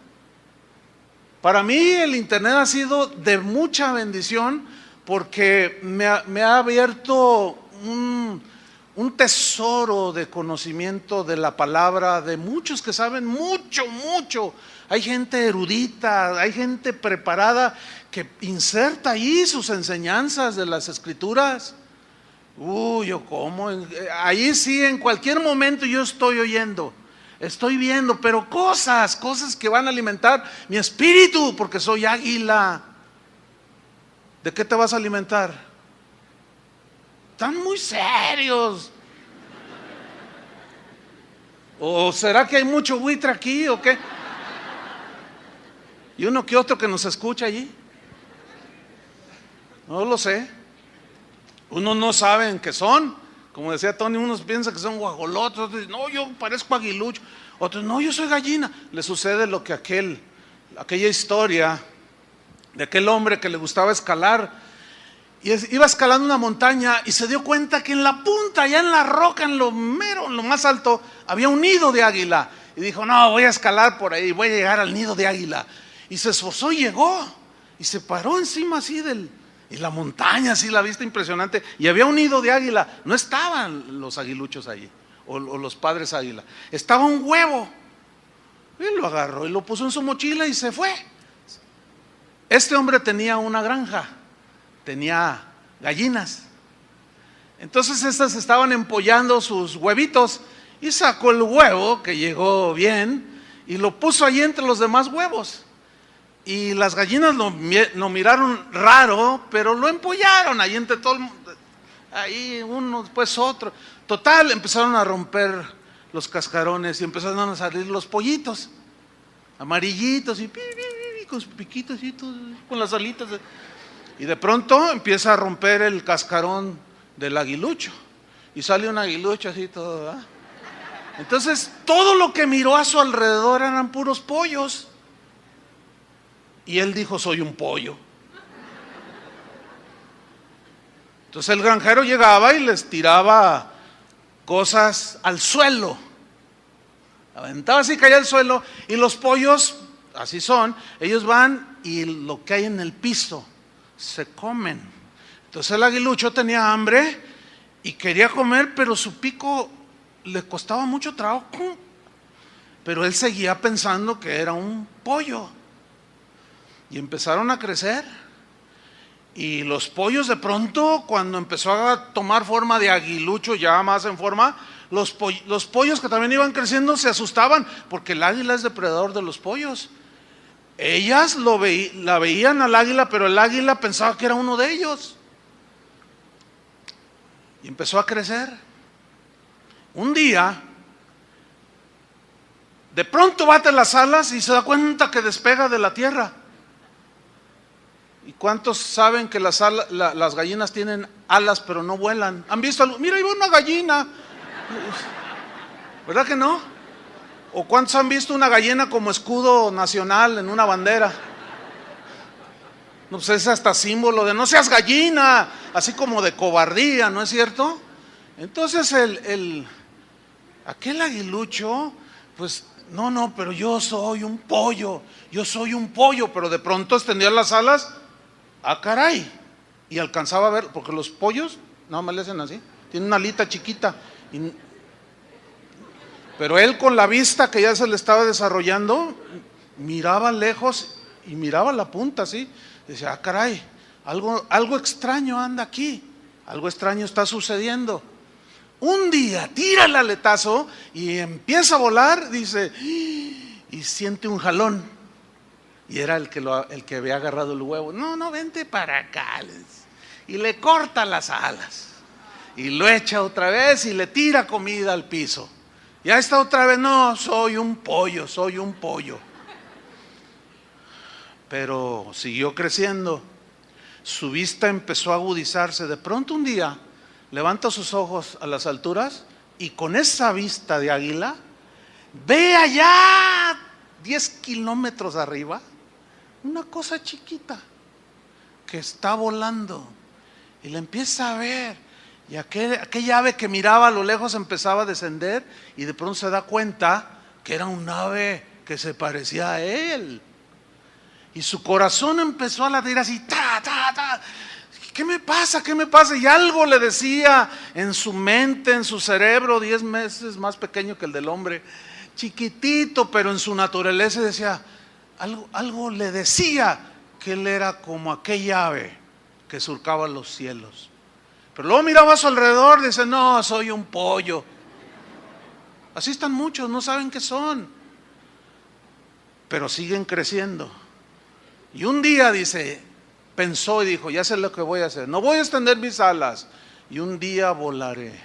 Para mí el internet ha sido de mucha bendición, porque me ha abierto un tesoro de conocimiento de la palabra, de muchos que saben mucho. Hay gente erudita, hay gente preparada que inserta ahí sus enseñanzas de las escrituras. Yo como, ahí sí, en cualquier momento yo estoy oyendo. Estoy viendo, pero cosas que van a alimentar mi espíritu, porque soy águila. ¿De qué te vas a alimentar? Están muy serios. ¿O será que hay mucho buitre aquí o qué? ¿Y uno que otro que nos escucha allí? No lo sé. Unos no saben qué son. Como decía Tony, unos piensan que son guajolotes, otros dicen, no, yo parezco aguilucho. Otros, no, yo soy gallina. Le sucede lo que aquella historia de aquel hombre que le gustaba escalar. Y iba escalando una montaña y se dio cuenta que en la punta, allá en la roca, en lo más alto, había un nido de águila. Y dijo, no, voy a escalar por ahí, voy a llegar al nido de águila. Y se esforzó y llegó. Y se paró encima así y la montaña, así la vista impresionante. Y había un nido de águila. No estaban los aguiluchos allí, o los padres águila. Estaba un huevo. Y lo agarró y lo puso en su mochila y se fue. Este hombre tenía una granja, tenía gallinas. Entonces estas estaban empollando sus huevitos y sacó el huevo que llegó bien y lo puso allí entre los demás huevos. Y las gallinas lo miraron raro, pero lo empollaron ahí entre todo el mundo. Ahí uno, después otro. Total, empezaron a romper los cascarones y empezaron a salir los pollitos amarillitos y con sus piquitos y todo, con las alitas. Y de pronto empieza a romper el cascarón del aguilucho y sale un aguilucho así todo, ¿verdad? Entonces todo lo que miró a su alrededor eran puros pollos. Y él dijo, soy un pollo. Entonces el granjero llegaba y les tiraba cosas al suelo. Aventaba así, caía al suelo. Y los pollos, así son, ellos van y lo que hay en el piso se comen. Entonces el aguilucho tenía hambre y quería comer, pero su pico le costaba mucho trabajo. Pero él seguía pensando que era un pollo. Y empezaron a crecer. Y los pollos de pronto, cuando empezó a tomar forma de aguilucho, ya más en forma, los pollos que también iban creciendo se asustaban, porque el águila es depredador de los pollos. Ellas la veían al águila, pero el águila pensaba que era uno de ellos. Y empezó a crecer. Un día, de pronto bate las alas y se da cuenta que despega de la tierra. ¿Y cuántos saben que las gallinas tienen alas pero no vuelan? ¿Han visto algo? Mira, ahí va una gallina. ¿Verdad que no? ¿O cuántos han visto una gallina como escudo nacional en una bandera? No, pues es hasta símbolo de no seas gallina, así como de cobardía, ¿no es cierto? Entonces aquel aguilucho, pues no, pero yo soy un pollo, pero de pronto extendía las alas. Ah, caray, y alcanzaba a ver, porque los pollos nada más le hacen así, tienen una alita chiquita, pero él con la vista que ya se le estaba desarrollando, miraba lejos y miraba la punta así, decía, ah, caray, algo extraño anda aquí, algo extraño está sucediendo. Un día tira el aletazo y empieza a volar, dice, y siente un jalón. Y era el que había agarrado el huevo. No, vente para acá. Y le corta las alas. Y lo echa otra vez y le tira comida al piso. Ya está otra vez, no, soy un pollo. Pero siguió creciendo. Su vista empezó a agudizarse. De pronto un día levanta sus ojos a las alturas y con esa vista de águila ve allá 10 kilómetros arriba una cosa chiquita que está volando y la empieza a ver, y aquella ave que miraba a lo lejos empezaba a descender y de pronto se da cuenta que era un ave que se parecía a él y su corazón empezó a latir así, ta. ¿Qué me pasa? Y algo le decía en su mente, en su cerebro, 10 veces más pequeño que el del hombre, chiquitito, pero en su naturaleza decía, algo le decía que él era como aquella ave que surcaba los cielos. Pero luego miraba a su alrededor y dice, no, soy un pollo. Así están muchos, no saben qué son, pero siguen creciendo. Y un día pensó y dijo, ya sé lo que voy a hacer, no voy a extender mis alas y un día volaré.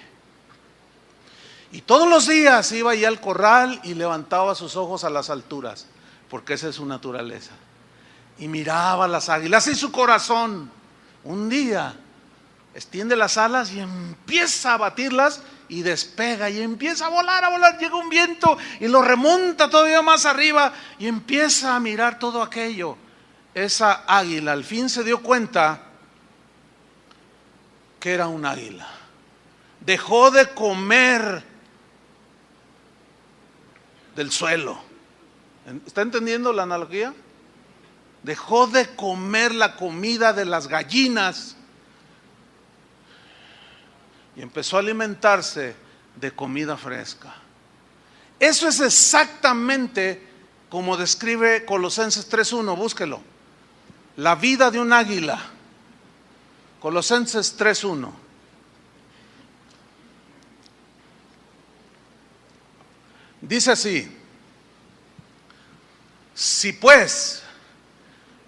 Y todos los días iba allá al corral y levantaba sus ojos a las alturas, porque esa es su naturaleza. Y miraba las águilas y su corazón, un día, extiende las alas y empieza a batirlas y despega y empieza a volar, llega un viento y lo remonta todavía más arriba y empieza a mirar todo aquello. Esa águila al fin se dio cuenta que era un águila. Dejó de comer del suelo. ¿Está entendiendo la analogía? Dejó de comer la comida de las gallinas y empezó a alimentarse de comida fresca. Eso es exactamente como describe Colosenses 3:1, búsquelo. La vida de un águila. Colosenses 3:1. Dice así: si pues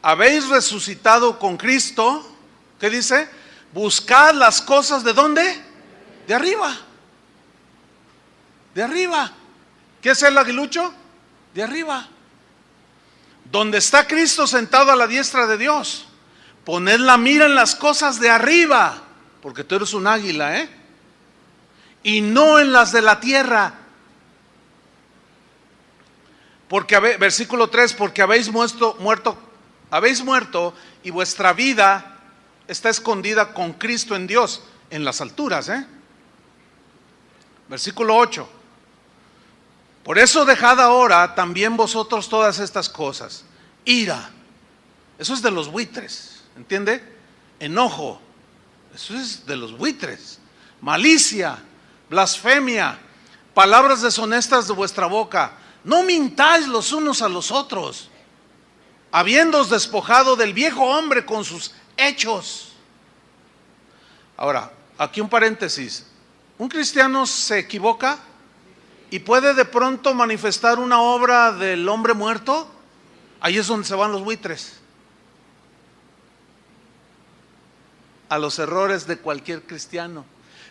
habéis resucitado con Cristo, ¿qué dice? Buscad las cosas ¿de dónde? De arriba. De arriba. ¿Qué es el aguilucho? De arriba. Donde está Cristo sentado a la diestra de Dios. Poned la mira en las cosas de arriba, porque tú eres un águila, y no en las de la tierra. Porque, versículo 3, porque habéis muerto y vuestra vida está escondida con Cristo en Dios, en las alturas. Versículo 8, por eso dejad ahora también vosotros todas estas cosas: ira, eso es de los buitres, ¿entiende? Enojo, eso es de los buitres. Malicia, blasfemia, palabras deshonestas de vuestra boca. No mintáis los unos a los otros, habiéndoos despojado del viejo hombre con sus hechos. Ahora, aquí un paréntesis. ¿Un cristiano se equivoca y puede de pronto manifestar una obra del hombre muerto? Ahí es donde se van los buitres. A los errores de cualquier cristiano.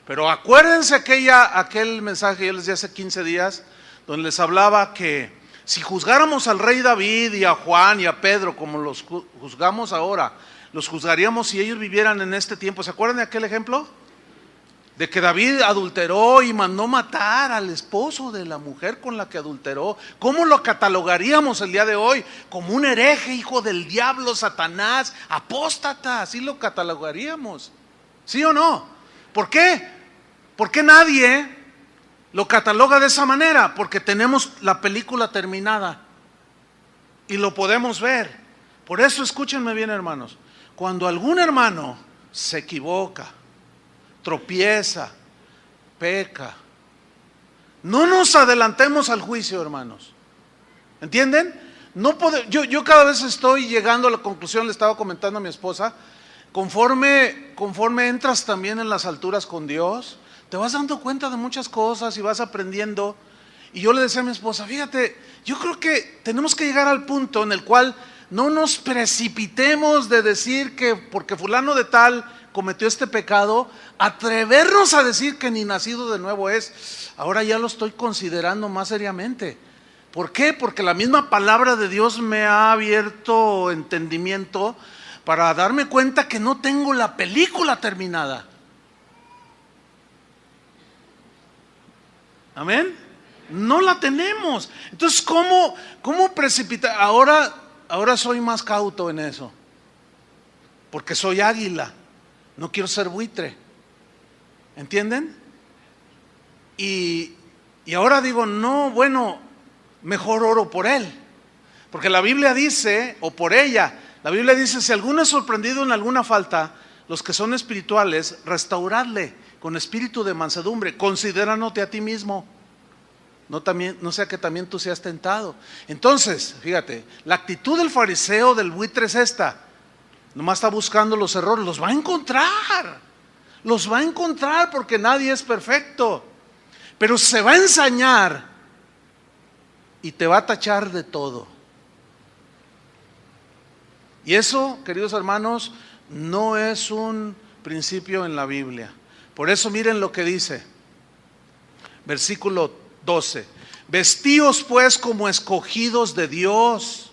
Pero acuérdense aquel mensaje que yo les di hace 15 días, donde les hablaba que si juzgáramos al rey David y a Juan y a Pedro como los juzgamos ahora, los juzgaríamos si ellos vivieran en este tiempo. ¿Se acuerdan de aquel ejemplo? De que David adulteró y mandó matar al esposo de la mujer con la que adulteró. ¿Cómo lo catalogaríamos el día de hoy? Como un hereje, hijo del diablo, Satanás, apóstata. Así lo catalogaríamos. ¿Sí o no? ¿Por qué? ¿Por qué nadie lo cataloga de esa manera? Porque tenemos la película terminada y lo podemos ver. Por eso escúchenme bien, hermanos. Cuando algún hermano se equivoca, tropieza, peca, no nos adelantemos al juicio, hermanos. ¿Entienden? Yo cada vez estoy llegando a la conclusión, le estaba comentando a mi esposa, conforme entras también en las alturas con Dios, te vas dando cuenta de muchas cosas y vas aprendiendo. Y yo le decía a mi esposa, fíjate, yo creo que tenemos que llegar al punto en el cual no nos precipitemos de decir que porque fulano de tal cometió este pecado, atrevernos a decir que ni nacido de nuevo es. Ahora ya lo estoy considerando más seriamente. ¿Por qué? Porque la misma palabra de Dios me ha abierto entendimiento para darme cuenta que no tengo la película terminada. Amén. No la tenemos. Entonces, ¿cómo precipitar? Ahora soy más cauto en eso, porque soy águila. No quiero ser buitre. ¿Entienden? Y ahora digo, no, bueno, mejor oro por él. Porque la Biblia dice, o por ella, la Biblia dice, si alguno es sorprendido en alguna falta, los que son espirituales, restauradle con espíritu de mansedumbre, considéranote a ti mismo. No sea que también tú seas tentado. Entonces, fíjate, la actitud del fariseo, del buitre es esta. Nomás está buscando los errores, los va a encontrar porque nadie es perfecto, pero se va a ensañar y te va a tachar de todo. Y eso, queridos hermanos, no es un principio en la Biblia. Por eso miren lo que dice, Versículo 12. Vestíos pues como escogidos de Dios,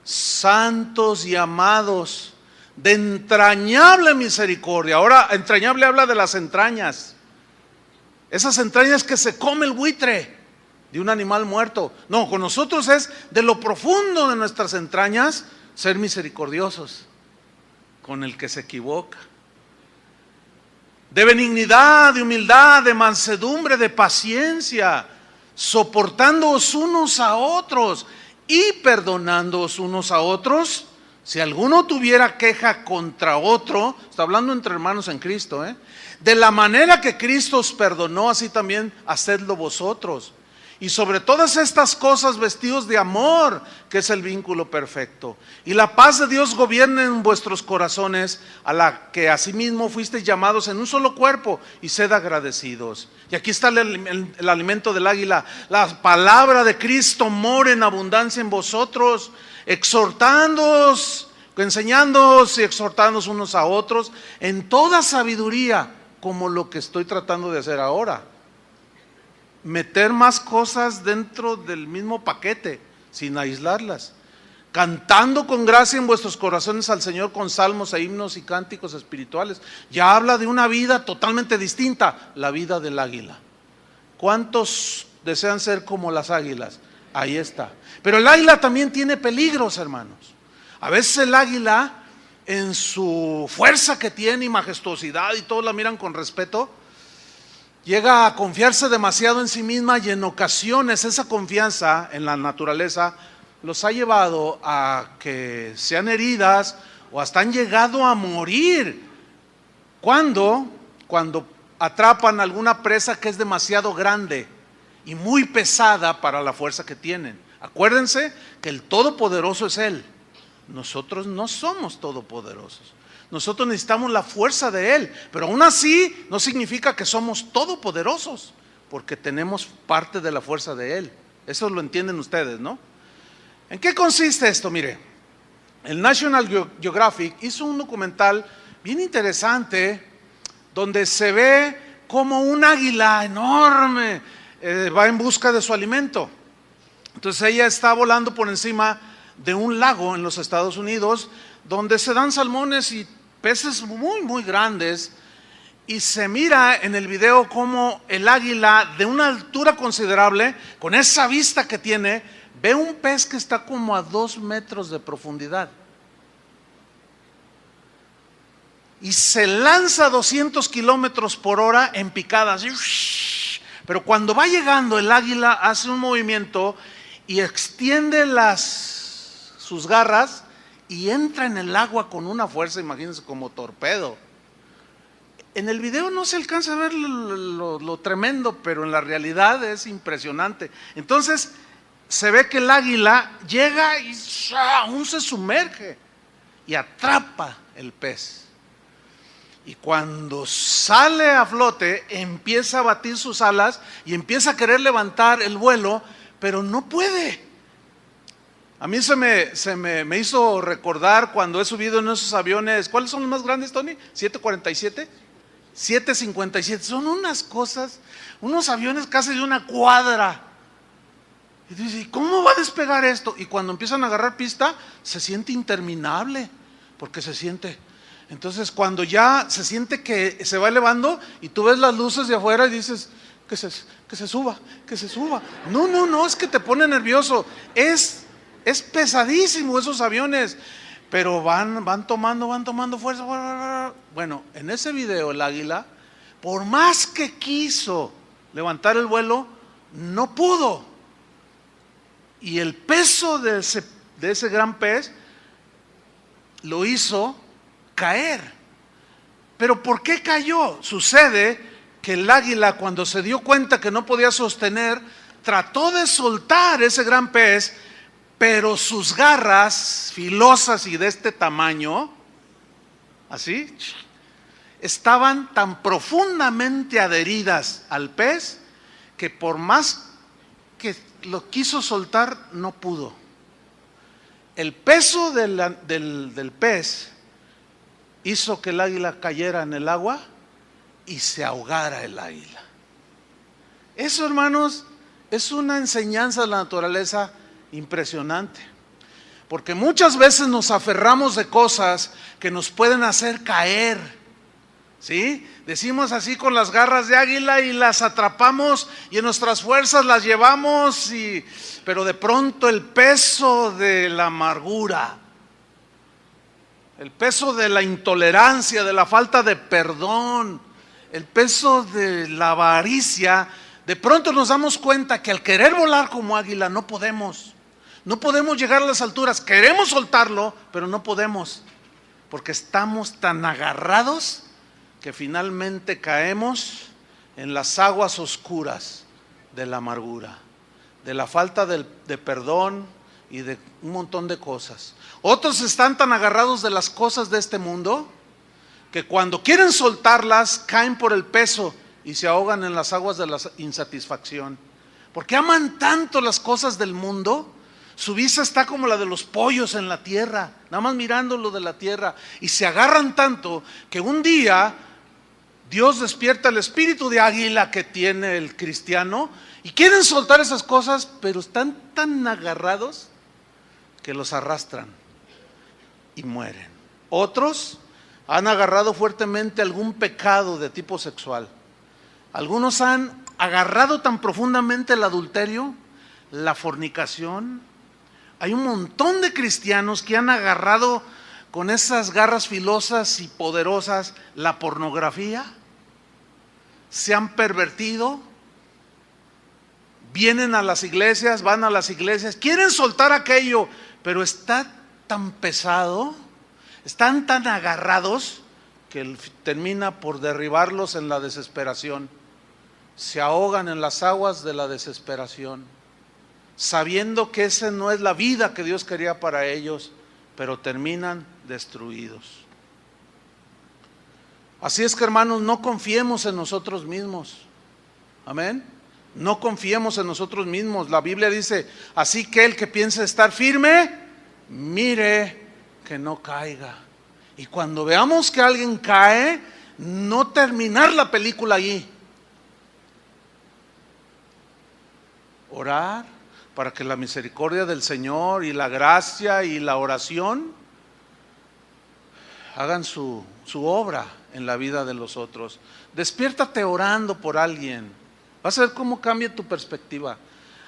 santos y amados, de entrañable misericordia. Ahora, entrañable habla de las entrañas. Esas entrañas que se come el buitre de un animal muerto. No, con nosotros es de lo profundo de nuestras entrañas ser misericordiosos con el que se equivoca. De benignidad, de humildad, de mansedumbre, de paciencia, soportándoos unos a otros y perdonándoos unos a otros. Si alguno tuviera queja contra otro, está hablando entre hermanos en Cristo, de la manera que Cristo os perdonó, así también hacedlo vosotros. Y sobre todas estas cosas vestidos de amor, que es el vínculo perfecto. Y la paz de Dios gobierne en vuestros corazones, a la que asimismo fuisteis llamados en un solo cuerpo, y sed agradecidos. Y aquí está el alimento del águila. La palabra de Cristo mora en abundancia en vosotros, exhortándoos, enseñándoos y exhortándoos unos a otros en toda sabiduría, como lo que estoy tratando de hacer ahora. Meter más cosas dentro del mismo paquete, sin aislarlas, cantando con gracia en vuestros corazones al Señor con salmos e himnos y cánticos espirituales. Ya habla de una vida totalmente distinta, la vida del águila. ¿Cuántos desean ser como las águilas? Ahí está. Pero el águila también tiene peligros, hermanos. A veces el águila, en su fuerza que tiene y majestuosidad, y todos la miran con respeto, llega a confiarse demasiado en sí misma, y en ocasiones esa confianza en la naturaleza los ha llevado a que sean heridas o hasta han llegado a morir cuando atrapan alguna presa que es demasiado grande y muy pesada para la fuerza que tienen. Acuérdense que el Todopoderoso es Él. Nosotros no somos todopoderosos. Nosotros necesitamos la fuerza de Él, pero aún así no significa que somos todopoderosos, porque tenemos parte de la fuerza de Él. Eso lo entienden ustedes, ¿no? ¿En qué consiste esto? Mire, el National Geographic hizo un documental bien interesante donde se ve como un águila enorme va en busca de su alimento. Entonces ella está volando por encima de un lago en los Estados Unidos donde se dan salmones y peces muy muy grandes, y se mira en el video como el águila de una altura considerable, con esa vista que tiene, ve un pez que está como a 2 metros de profundidad y se lanza a 200 kilómetros por hora en picadas. Pero cuando va llegando, el águila hace un movimiento y extiende sus garras y entra en el agua con una fuerza, imagínense, como torpedo. En el video no se alcanza a ver lo tremendo, pero en la realidad es impresionante. Entonces se ve que el águila llega y aún se sumerge y atrapa el pez. Y cuando sale a flote, empieza a batir sus alas y empieza a querer levantar el vuelo, pero no puede. A mí se me hizo recordar cuando he subido en esos aviones. ¿Cuáles son los más grandes, Tony? ¿747? 757. Son unas cosas, unos aviones casi de una cuadra. Y dice, ¿cómo va a despegar esto? Y cuando empiezan a agarrar pista, se siente interminable, porque se siente. Entonces cuando ya se siente que se va elevando y tú ves las luces de afuera y dices, que se suba, que se suba. No, es que te pone nervioso. Es pesadísimo esos aviones, pero van tomando fuerza. Bueno, en ese video el águila, por más que quiso levantar el vuelo, no pudo. Y el peso de ese gran pez lo hizo caer. ¿Pero por qué cayó? Sucede que el águila, cuando se dio cuenta que no podía sostener, trató de soltar ese gran pez, pero sus garras filosas y de este tamaño, así, estaban tan profundamente adheridas al pez que por más que lo quiso soltar, no pudo. El peso del pez hizo que el águila cayera en el agua y se ahogara el águila. Eso, hermanos, es una enseñanza de la naturaleza impresionante. Porque muchas veces nos aferramos de cosas que nos pueden hacer caer, ¿sí? Decimos así con las garras de águila y las atrapamos y en nuestras fuerzas las llevamos, pero de pronto el peso de la amargura, el peso de la intolerancia, de la falta de perdón, el peso de la avaricia, de pronto nos damos cuenta que al querer volar como águila no podemos llegar a las alturas. Queremos soltarlo, pero no podemos, porque estamos tan agarrados que finalmente caemos en las aguas oscuras de la amargura, de la falta de perdón y de un montón de cosas. Otros están tan agarrados de las cosas de este mundo que cuando quieren soltarlas caen por el peso y se ahogan en las aguas de la insatisfacción, porque aman tanto las cosas del mundo. Su vista está como la de los pollos en la tierra, nada más mirando lo de la tierra, y se agarran tanto que un día Dios despierta el espíritu de águila que tiene el cristiano y quieren soltar esas cosas, pero están tan agarrados que los arrastran y mueren. Otros han agarrado fuertemente algún pecado de tipo sexual. Algunos han agarrado tan profundamente el adulterio, la fornicación. Hay un montón de cristianos que han agarrado con esas garras filosas y poderosas la pornografía. Se han pervertido, vienen a las iglesias, van a las iglesias, quieren soltar aquello, pero está tan pesado, están tan agarrados que termina por derribarlos en la desesperación. Se ahogan en las aguas de la desesperación, sabiendo que esa no es la vida que Dios quería para ellos, pero terminan destruidos. Así es que, hermanos, no confiemos en nosotros mismos. Amén. No confiemos en nosotros mismos. La Biblia dice, así que el que piense estar firme, mire que no caiga. Y cuando veamos que alguien cae, no terminar la película allí. Orar para que la misericordia del Señor y la gracia y la oración hagan su obra en la vida de los otros. Despiértate orando por alguien. Vas a ver cómo cambia tu perspectiva.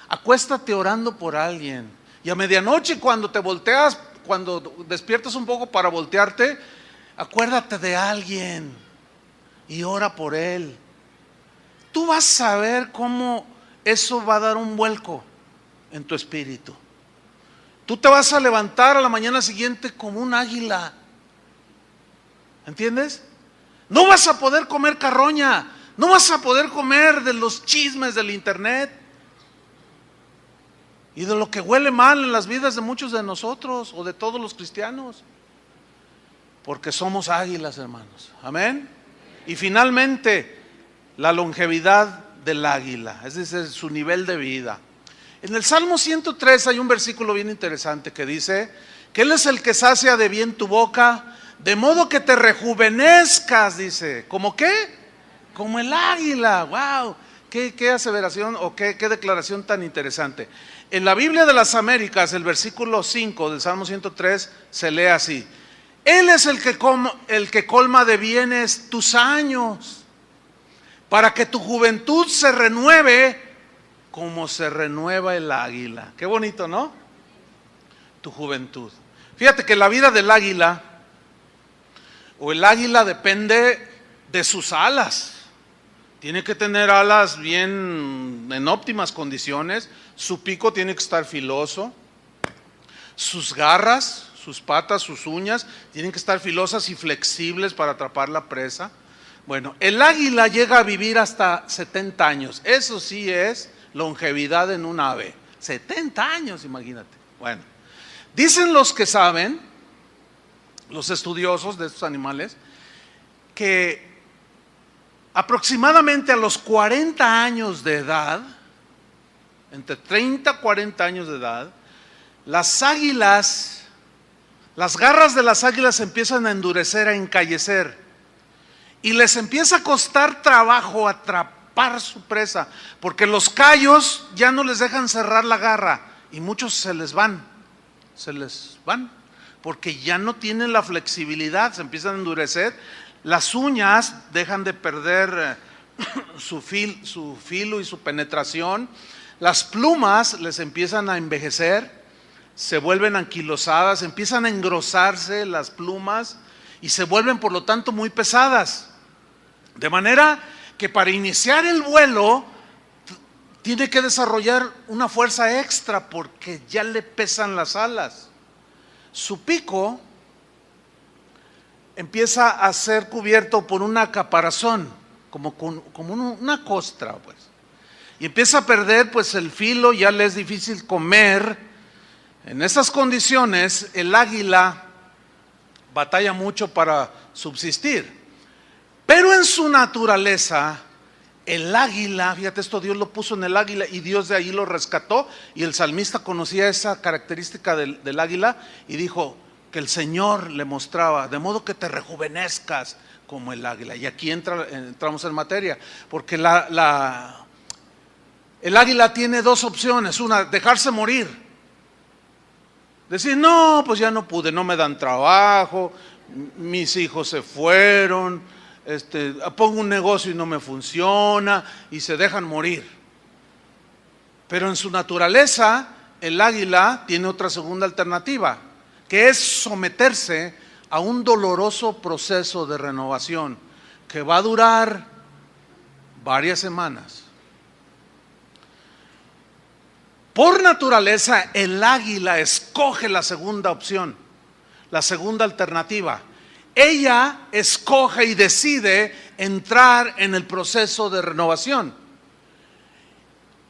Acuéstate orando por alguien. Y a medianoche cuando te volteas, cuando despiertas un poco para voltearte, acuérdate de alguien y ora por él. Tú vas a ver cómo eso va a dar un vuelco en tu espíritu. Tú te vas a levantar a la mañana siguiente como un águila. ¿Entiendes? No vas a poder comer carroña, no vas a poder comer de los chismes del internet y de lo que huele mal en las vidas de muchos de nosotros o de todos los cristianos, porque somos águilas, hermanos. Amén. Y finalmente, la longevidad del águila, es decir, su nivel de vida. En el Salmo 103 hay un versículo bien interesante que dice que Él es el que sacia de bien tu boca, de modo que te rejuvenezcas, dice. ¿Cómo qué? Como el águila. ¡Wow! Qué aseveración o qué declaración tan interesante. En la Biblia de las Américas, el versículo 5 del Salmo 103 se lee así: Él es el que colma de bienes tus años, para que tu juventud se renueve como se renueva el águila. Qué bonito, ¿no? Tu juventud. Fíjate que la vida del águila o el águila depende de sus alas. Tiene que tener alas bien en óptimas condiciones. Su pico tiene que estar filoso. Sus garras, sus patas, sus uñas tienen que estar filosas y flexibles para atrapar la presa. Bueno, el águila llega a vivir hasta 70 años. Eso sí es longevidad en un ave. 70 años, imagínate. Bueno, dicen los que saben, los estudiosos de estos animales, que aproximadamente a los 40 años de edad, entre 30 y 40 años de edad, las águilas, las garras de las águilas empiezan a endurecer, a encallecer, y les empieza a costar trabajo atrapar su presa, porque los callos ya no les dejan cerrar la garra y muchos se les van, porque ya no tienen la flexibilidad, se empiezan a endurecer, las uñas dejan de perder su filo y su penetración, las plumas les empiezan a envejecer, se vuelven anquilosadas, empiezan a engrosarse las plumas y se vuelven por lo tanto muy pesadas. De manera que para iniciar el vuelo tiene que desarrollar una fuerza extra porque ya le pesan las alas. Su pico empieza a ser cubierto por una caparazón, como una costra, pues. Y empieza a perder pues el filo, ya le es difícil comer. En esas condiciones el águila batalla mucho para subsistir. Pero en su naturaleza, el águila, fíjate esto, Dios lo puso en el águila y Dios de ahí lo rescató. Y el salmista conocía esa característica del águila y dijo que el Señor le mostraba, de modo que te rejuvenezcas como el águila. Y aquí entramos en materia, porque el águila tiene dos opciones. Una, dejarse morir. Decir, no, pues ya no pude, no me dan trabajo, mis hijos se fueron, pongo un negocio y no me funciona, y se dejan morir. Pero en su naturaleza, el águila tiene otra segunda alternativa, que es someterse a un doloroso proceso de renovación, que va a durar varias semanas. Por naturaleza, el águila escoge la segunda opción, la segunda alternativa. Ella escoge y decide entrar en el proceso de renovación.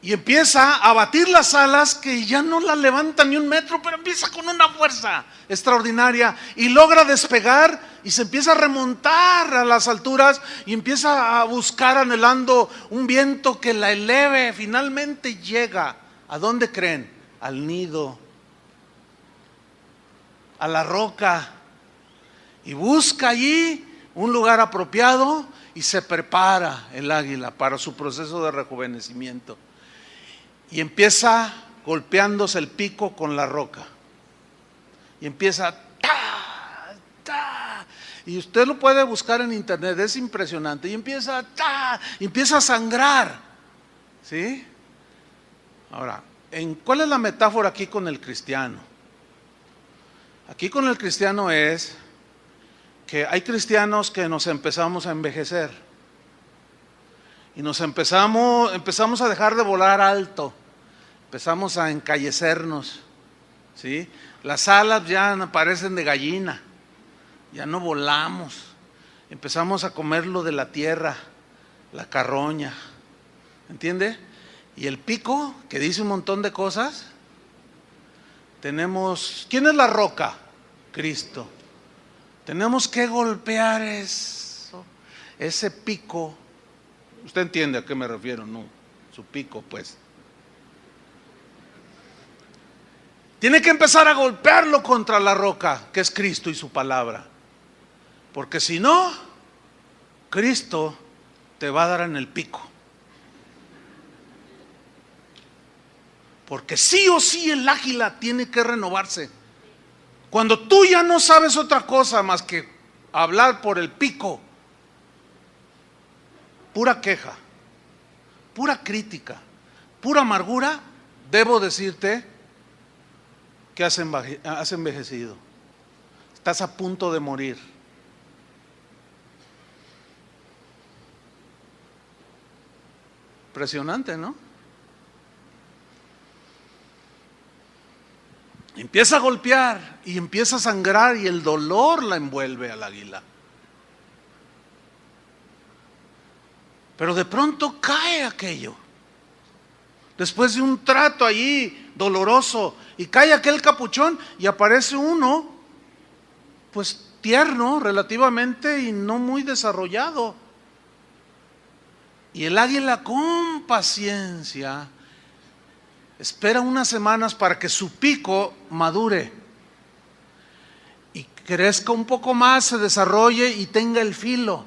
Y empieza a batir las alas que ya no la levantan ni un metro, pero empieza con una fuerza extraordinaria y logra despegar y se empieza a remontar a las alturas y empieza a buscar anhelando un viento que la eleve. Finalmente llega. ¿A dónde creen? Al nido, a la roca, y busca allí un lugar apropiado y se prepara el águila para su proceso de rejuvenecimiento. Y empieza golpeándose el pico con la roca. Y empieza ta, ta. Y usted lo puede buscar en internet, es impresionante. Y empieza ta, y empieza a sangrar. ¿Sí? Ahora, ¿cuál es la metáfora aquí con el cristiano? Aquí con el cristiano es que hay cristianos que nos empezamos a envejecer y nos empezamos a dejar de volar alto, empezamos a encallecernos, ¿sí? Las alas ya parecen de gallina, ya no volamos, empezamos a comer lo de la tierra, la carroña, ¿entiende? Y el pico, que dice un montón de cosas, tenemos, ¿quién es la roca? Cristo. Tenemos que golpear eso, ese pico. Usted entiende a qué me refiero, ¿no? Su pico, pues. Tiene que empezar a golpearlo contra la roca, que es Cristo y su palabra. Porque si no, Cristo te va a dar en el pico. Porque sí o sí el águila tiene que renovarse. Cuando tú ya no sabes otra cosa más que hablar por el pico, pura queja, pura crítica, pura amargura, debo decirte que has envejecido. Estás a punto de morir. Impresionante, ¿no? Empieza a golpear y empieza a sangrar y el dolor la envuelve al águila. Pero de pronto cae aquello. Después de un trato allí doloroso, y cae aquel capuchón y aparece uno, pues tierno relativamente y no muy desarrollado. Y el águila con paciencia espera unas semanas para que su pico madure y crezca un poco más, se desarrolle y tenga el filo.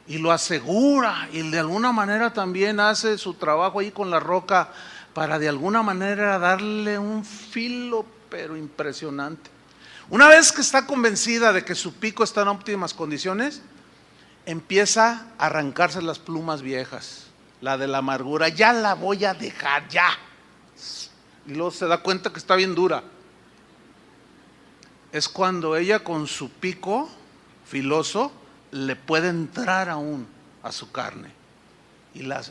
y lo asegura, y de alguna manera también hace su trabajo ahí con la roca para de alguna manera darle un filo pero impresionante. Una vez que está convencida de que su pico está en óptimas condiciones, empieza a arrancarse las plumas viejas, la de la amargura. Ya la voy a dejar, ya. Y luego se da cuenta que está bien dura. Es cuando ella con su pico filoso le puede entrar aún a su carne y la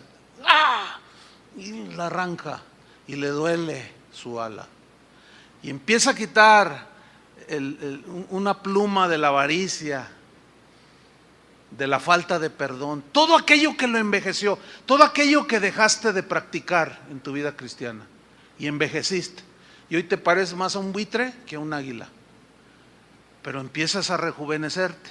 arranca y le duele su ala y empieza a quitar una pluma de la avaricia, de la falta de perdón, todo aquello que lo envejeció, todo aquello que dejaste de practicar en tu vida cristiana y envejeciste y hoy te pareces más a un buitre que a un águila, pero empiezas a rejuvenecerte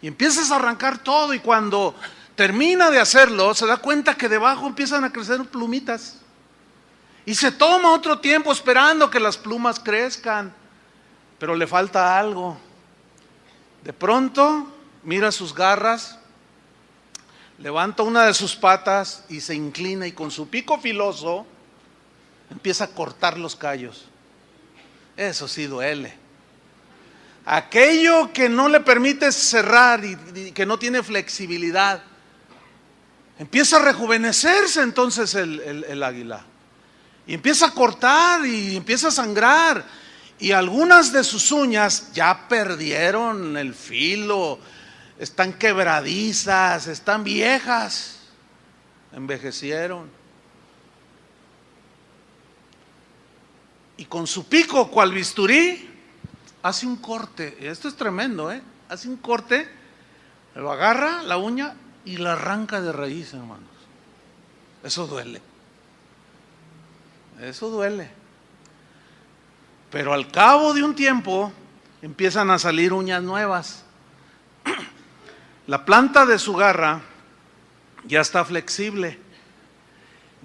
y empiezas a arrancar todo, y cuando termina de hacerlo se da cuenta que debajo empiezan a crecer plumitas y se toma otro tiempo esperando que las plumas crezcan, pero le falta algo. De pronto mira sus garras, levanta una de sus patas y se inclina y con su pico filoso empieza a cortar los callos. Eso sí duele. Aquello que no le permite cerrar y que no tiene flexibilidad, empieza a rejuvenecerse entonces el águila. Y empieza a cortar y empieza a sangrar. Y algunas de sus uñas ya perdieron el filo, están quebradizas, están viejas, envejecieron. Y con su pico, cual bisturí, hace un corte. Esto es tremendo, hace un corte, lo agarra la uña y la arranca de raíz, hermanos. Eso duele. Eso duele. Pero al cabo de un tiempo empiezan a salir uñas nuevas. La planta de su garra ya está flexible.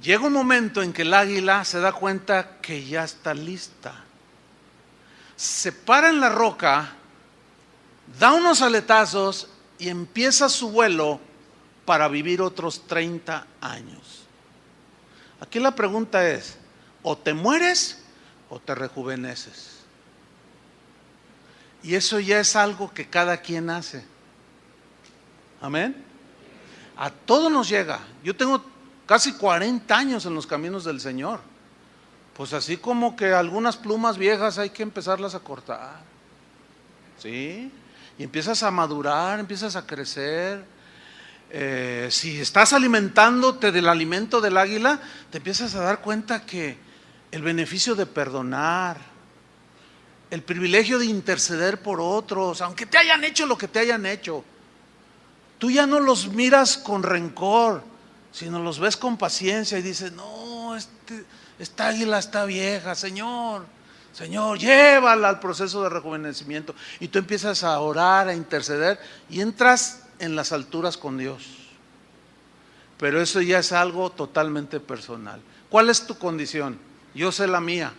Llega un momento en que el águila se da cuenta que ya está lista. Se para en la roca, da unos aletazos y empieza su vuelo para vivir otros 30 años. Aquí la pregunta es, o te mueres o te rejuveneces. Y eso ya es algo que cada quien hace. Amén. A todos nos llega. Yo tengo casi 40 años en los caminos del Señor. Pues así como que algunas plumas viejas hay que empezarlas a cortar. ¿Sí? Y empiezas a madurar, empiezas a crecer. Si estás alimentándote del alimento del águila, te empiezas a dar cuenta que el beneficio de perdonar, el privilegio de interceder por otros, aunque te hayan hecho lo que te hayan hecho, tú ya no los miras con rencor, sino los ves con paciencia y dices, no, esta águila está vieja, Señor, llévala al proceso de rejuvenecimiento. Y tú empiezas a orar, a interceder y entras en las alturas con Dios. Pero eso ya es algo totalmente personal. ¿Cuál es tu condición? Yo sé la mía.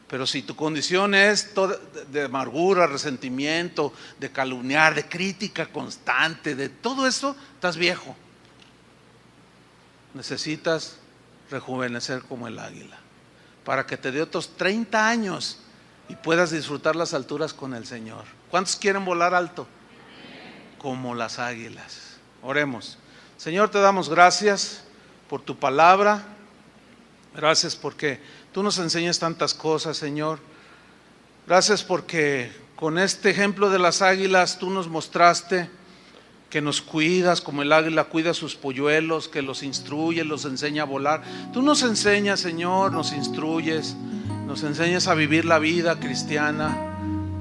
Pero si tu condición es de amargura, resentimiento, de calumniar, de crítica constante, de todo eso, estás viejo. Necesitas rejuvenecer como el águila para que te dé otros 30 años y puedas disfrutar las alturas con el Señor. ¿Cuántos quieren volar alto? Como las águilas. Oremos. Señor, te damos gracias por tu palabra. Gracias porque tú nos enseñas tantas cosas, Señor. Gracias porque con este ejemplo de las águilas tú nos mostraste que nos cuidas como el águila cuida a sus polluelos, que los instruye, los enseña a volar. Tú nos enseñas, Señor, nos instruyes, nos enseñas a vivir la vida cristiana,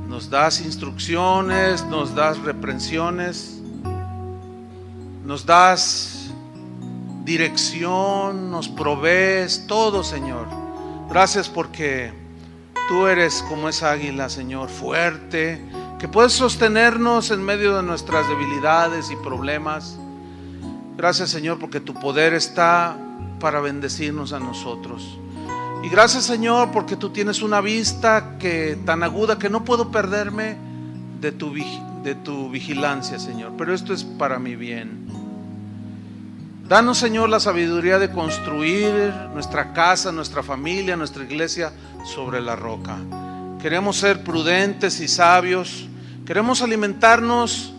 nos das instrucciones, nos das reprensiones, nos das dirección, nos provees todo, Señor. Gracias porque tú eres como esa águila, Señor, fuerte, que puedes sostenernos en medio de nuestras debilidades y problemas. Gracias, Señor, porque tu poder está para bendecirnos a nosotros. Y gracias, Señor, porque tú tienes una vista tan aguda que no puedo perderme de tu vigilancia, Señor, pero esto es para mi bien. Danos, Señor, la sabiduría de construir nuestra casa, nuestra familia, nuestra iglesia sobre la roca. Queremos ser prudentes y sabios. Queremos alimentarnos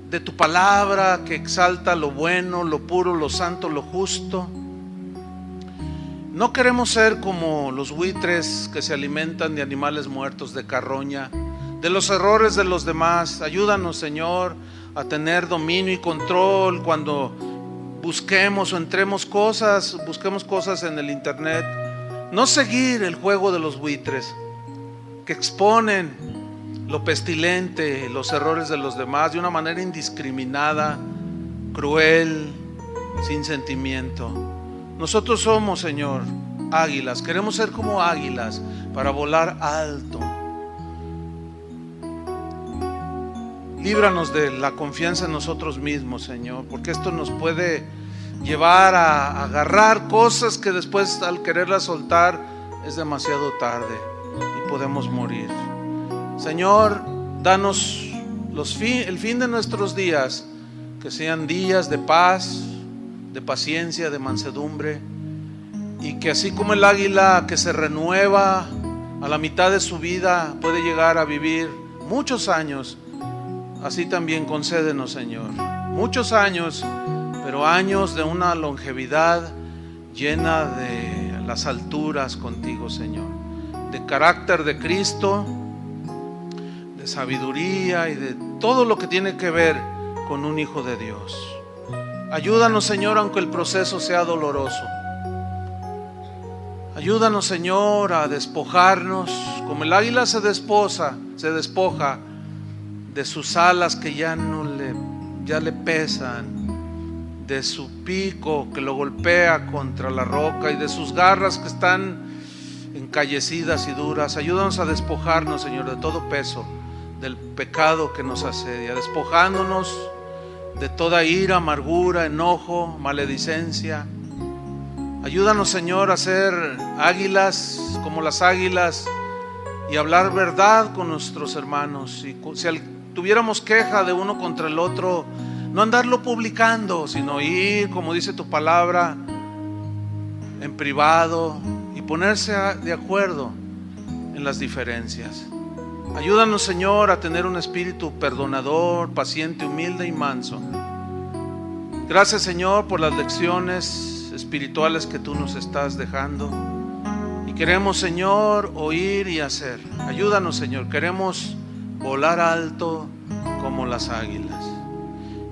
de tu palabra que exalta lo bueno, lo puro, lo santo, lo justo. No queremos ser como los buitres que se alimentan de animales muertos, de carroña, de los errores de los demás. Ayúdanos, Señor, a tener dominio y control cuando busquemos cosas en el internet. No seguir el juego de los buitres que exponen lo pestilente, los errores de los demás de una manera indiscriminada, cruel, sin sentimiento. Nosotros somos, Señor, águilas. Queremos ser como águilas para volar alto. Líbranos de la confianza en nosotros mismos, Señor, porque esto nos puede llevar a agarrar cosas que después, al quererlas soltar, es demasiado tarde y podemos morir. Señor, danos el fin de nuestros días, que sean días de paz, de paciencia, de mansedumbre, y que así como el águila que se renueva a la mitad de su vida puede llegar a vivir muchos años, así también concédenos, Señor, muchos años, pero años de una longevidad llena de las alturas contigo, Señor, de carácter de Cristo, de sabiduría y de todo lo que tiene que ver con un hijo de Dios. Ayúdanos, Señor, aunque el proceso sea doloroso. Ayúdanos, Señor, a despojarnos, como el águila se despoja de sus alas que ya le pesan, de su pico que lo golpea contra la roca y de sus garras que están encallecidas y duras. Ayúdanos a despojarnos, Señor, de todo peso, del pecado que nos asedia, despojándonos de toda ira, amargura, enojo, maledicencia. Ayúdanos, Señor, a ser águilas como las águilas y hablar verdad con nuestros hermanos. Y si tuviéramos queja de uno contra el otro, no andarlo publicando, sino ir, como dice tu palabra, en privado y ponerse de acuerdo en las diferencias. Ayúdanos, Señor, a tener un espíritu perdonador, paciente, humilde y manso. Gracias, Señor, por las lecciones espirituales que tú nos estás dejando. Y queremos, Señor, oír y hacer. Ayúdanos, Señor, queremos volar alto como las águilas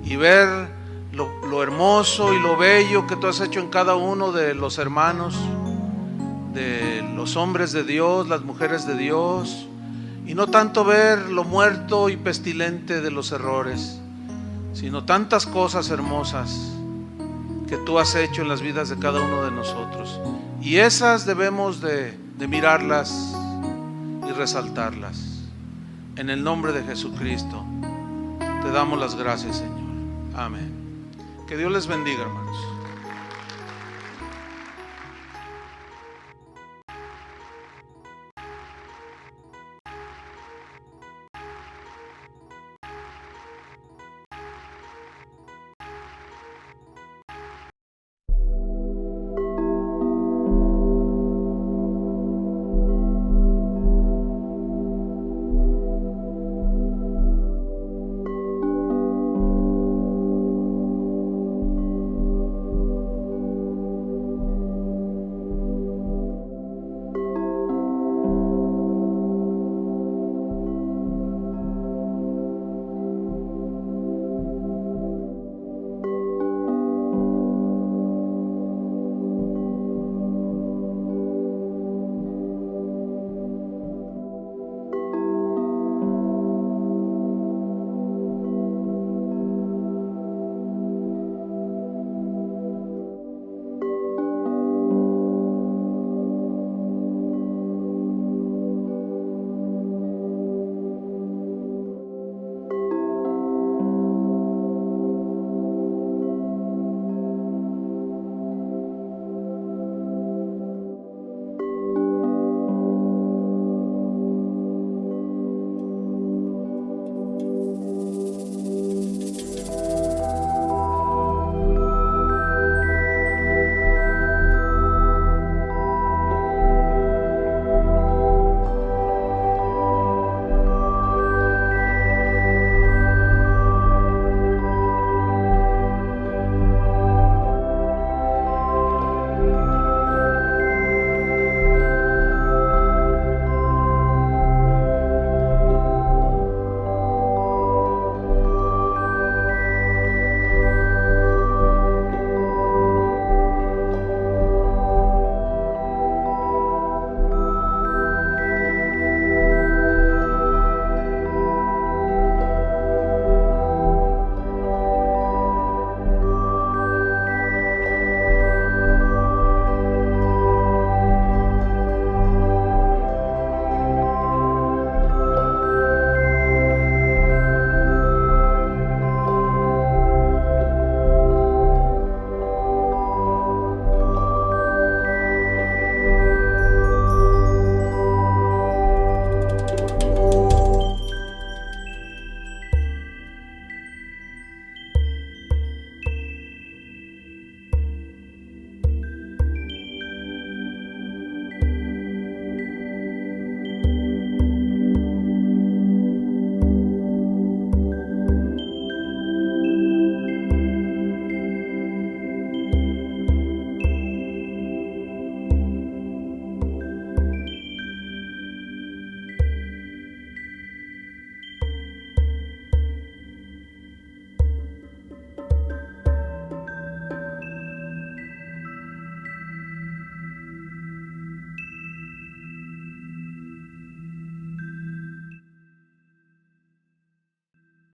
y ver lo hermoso y lo bello que tú has hecho en cada uno de los hermanos, de los hombres de Dios, las mujeres de Dios, y no tanto ver lo muerto y pestilente de los errores, sino tantas cosas hermosas que tú has hecho en las vidas de cada uno de nosotros, y esas debemos de mirarlas y resaltarlas. En el nombre de Jesucristo te damos las gracias, Señor. Amén. Que Dios les bendiga, hermanos.